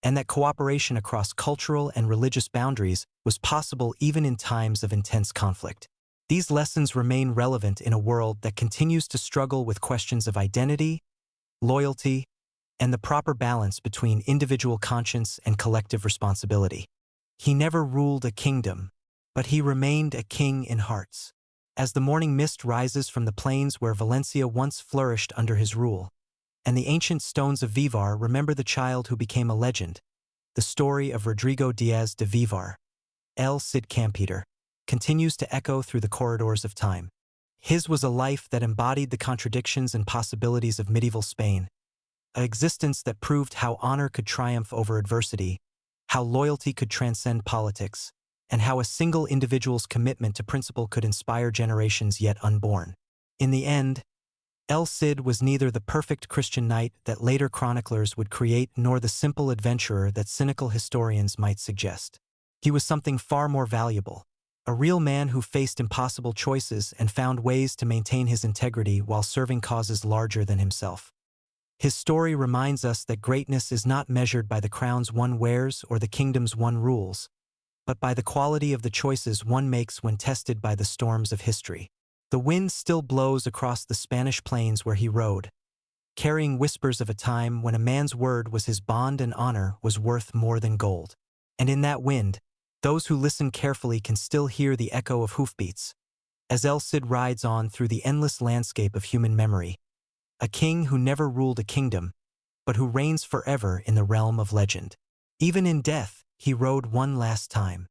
and that cooperation across cultural and religious boundaries was possible even in times of intense conflict. These lessons remain relevant in a world that continues to struggle with questions of identity, loyalty, and the proper balance between individual conscience and collective responsibility. He never ruled a kingdom, but he remained a king in hearts. As the morning mist rises from the plains where Valencia once flourished under his rule, and the ancient stones of Vivar remember the child who became a legend, the story of Rodrigo Díaz de Vivar, El Cid Campeador, continues to echo through the corridors of time. His was a life that embodied the contradictions and possibilities of medieval Spain, an existence that proved how honor could triumph over adversity, how loyalty could transcend politics, and how a single individual's commitment to principle could inspire generations yet unborn. In the end, El Cid was neither the perfect Christian knight that later chroniclers would create nor the simple adventurer that cynical historians might suggest. He was something far more valuable. A real man who faced impossible choices and found ways to maintain his integrity while serving causes larger than himself. His story reminds us that greatness is not measured by the crowns one wears or the kingdoms one rules, but by the quality of the choices one makes when tested by the storms of history. The wind still blows across the Spanish plains where he rode, carrying whispers of a time when a man's word was his bond and honor was worth more than gold. And in that wind, those who listen carefully can still hear the echo of hoofbeats, as El Cid rides on through the endless landscape of human memory, a king who never ruled a kingdom, but who reigns forever in the realm of legend. Even in death, he rode one last time.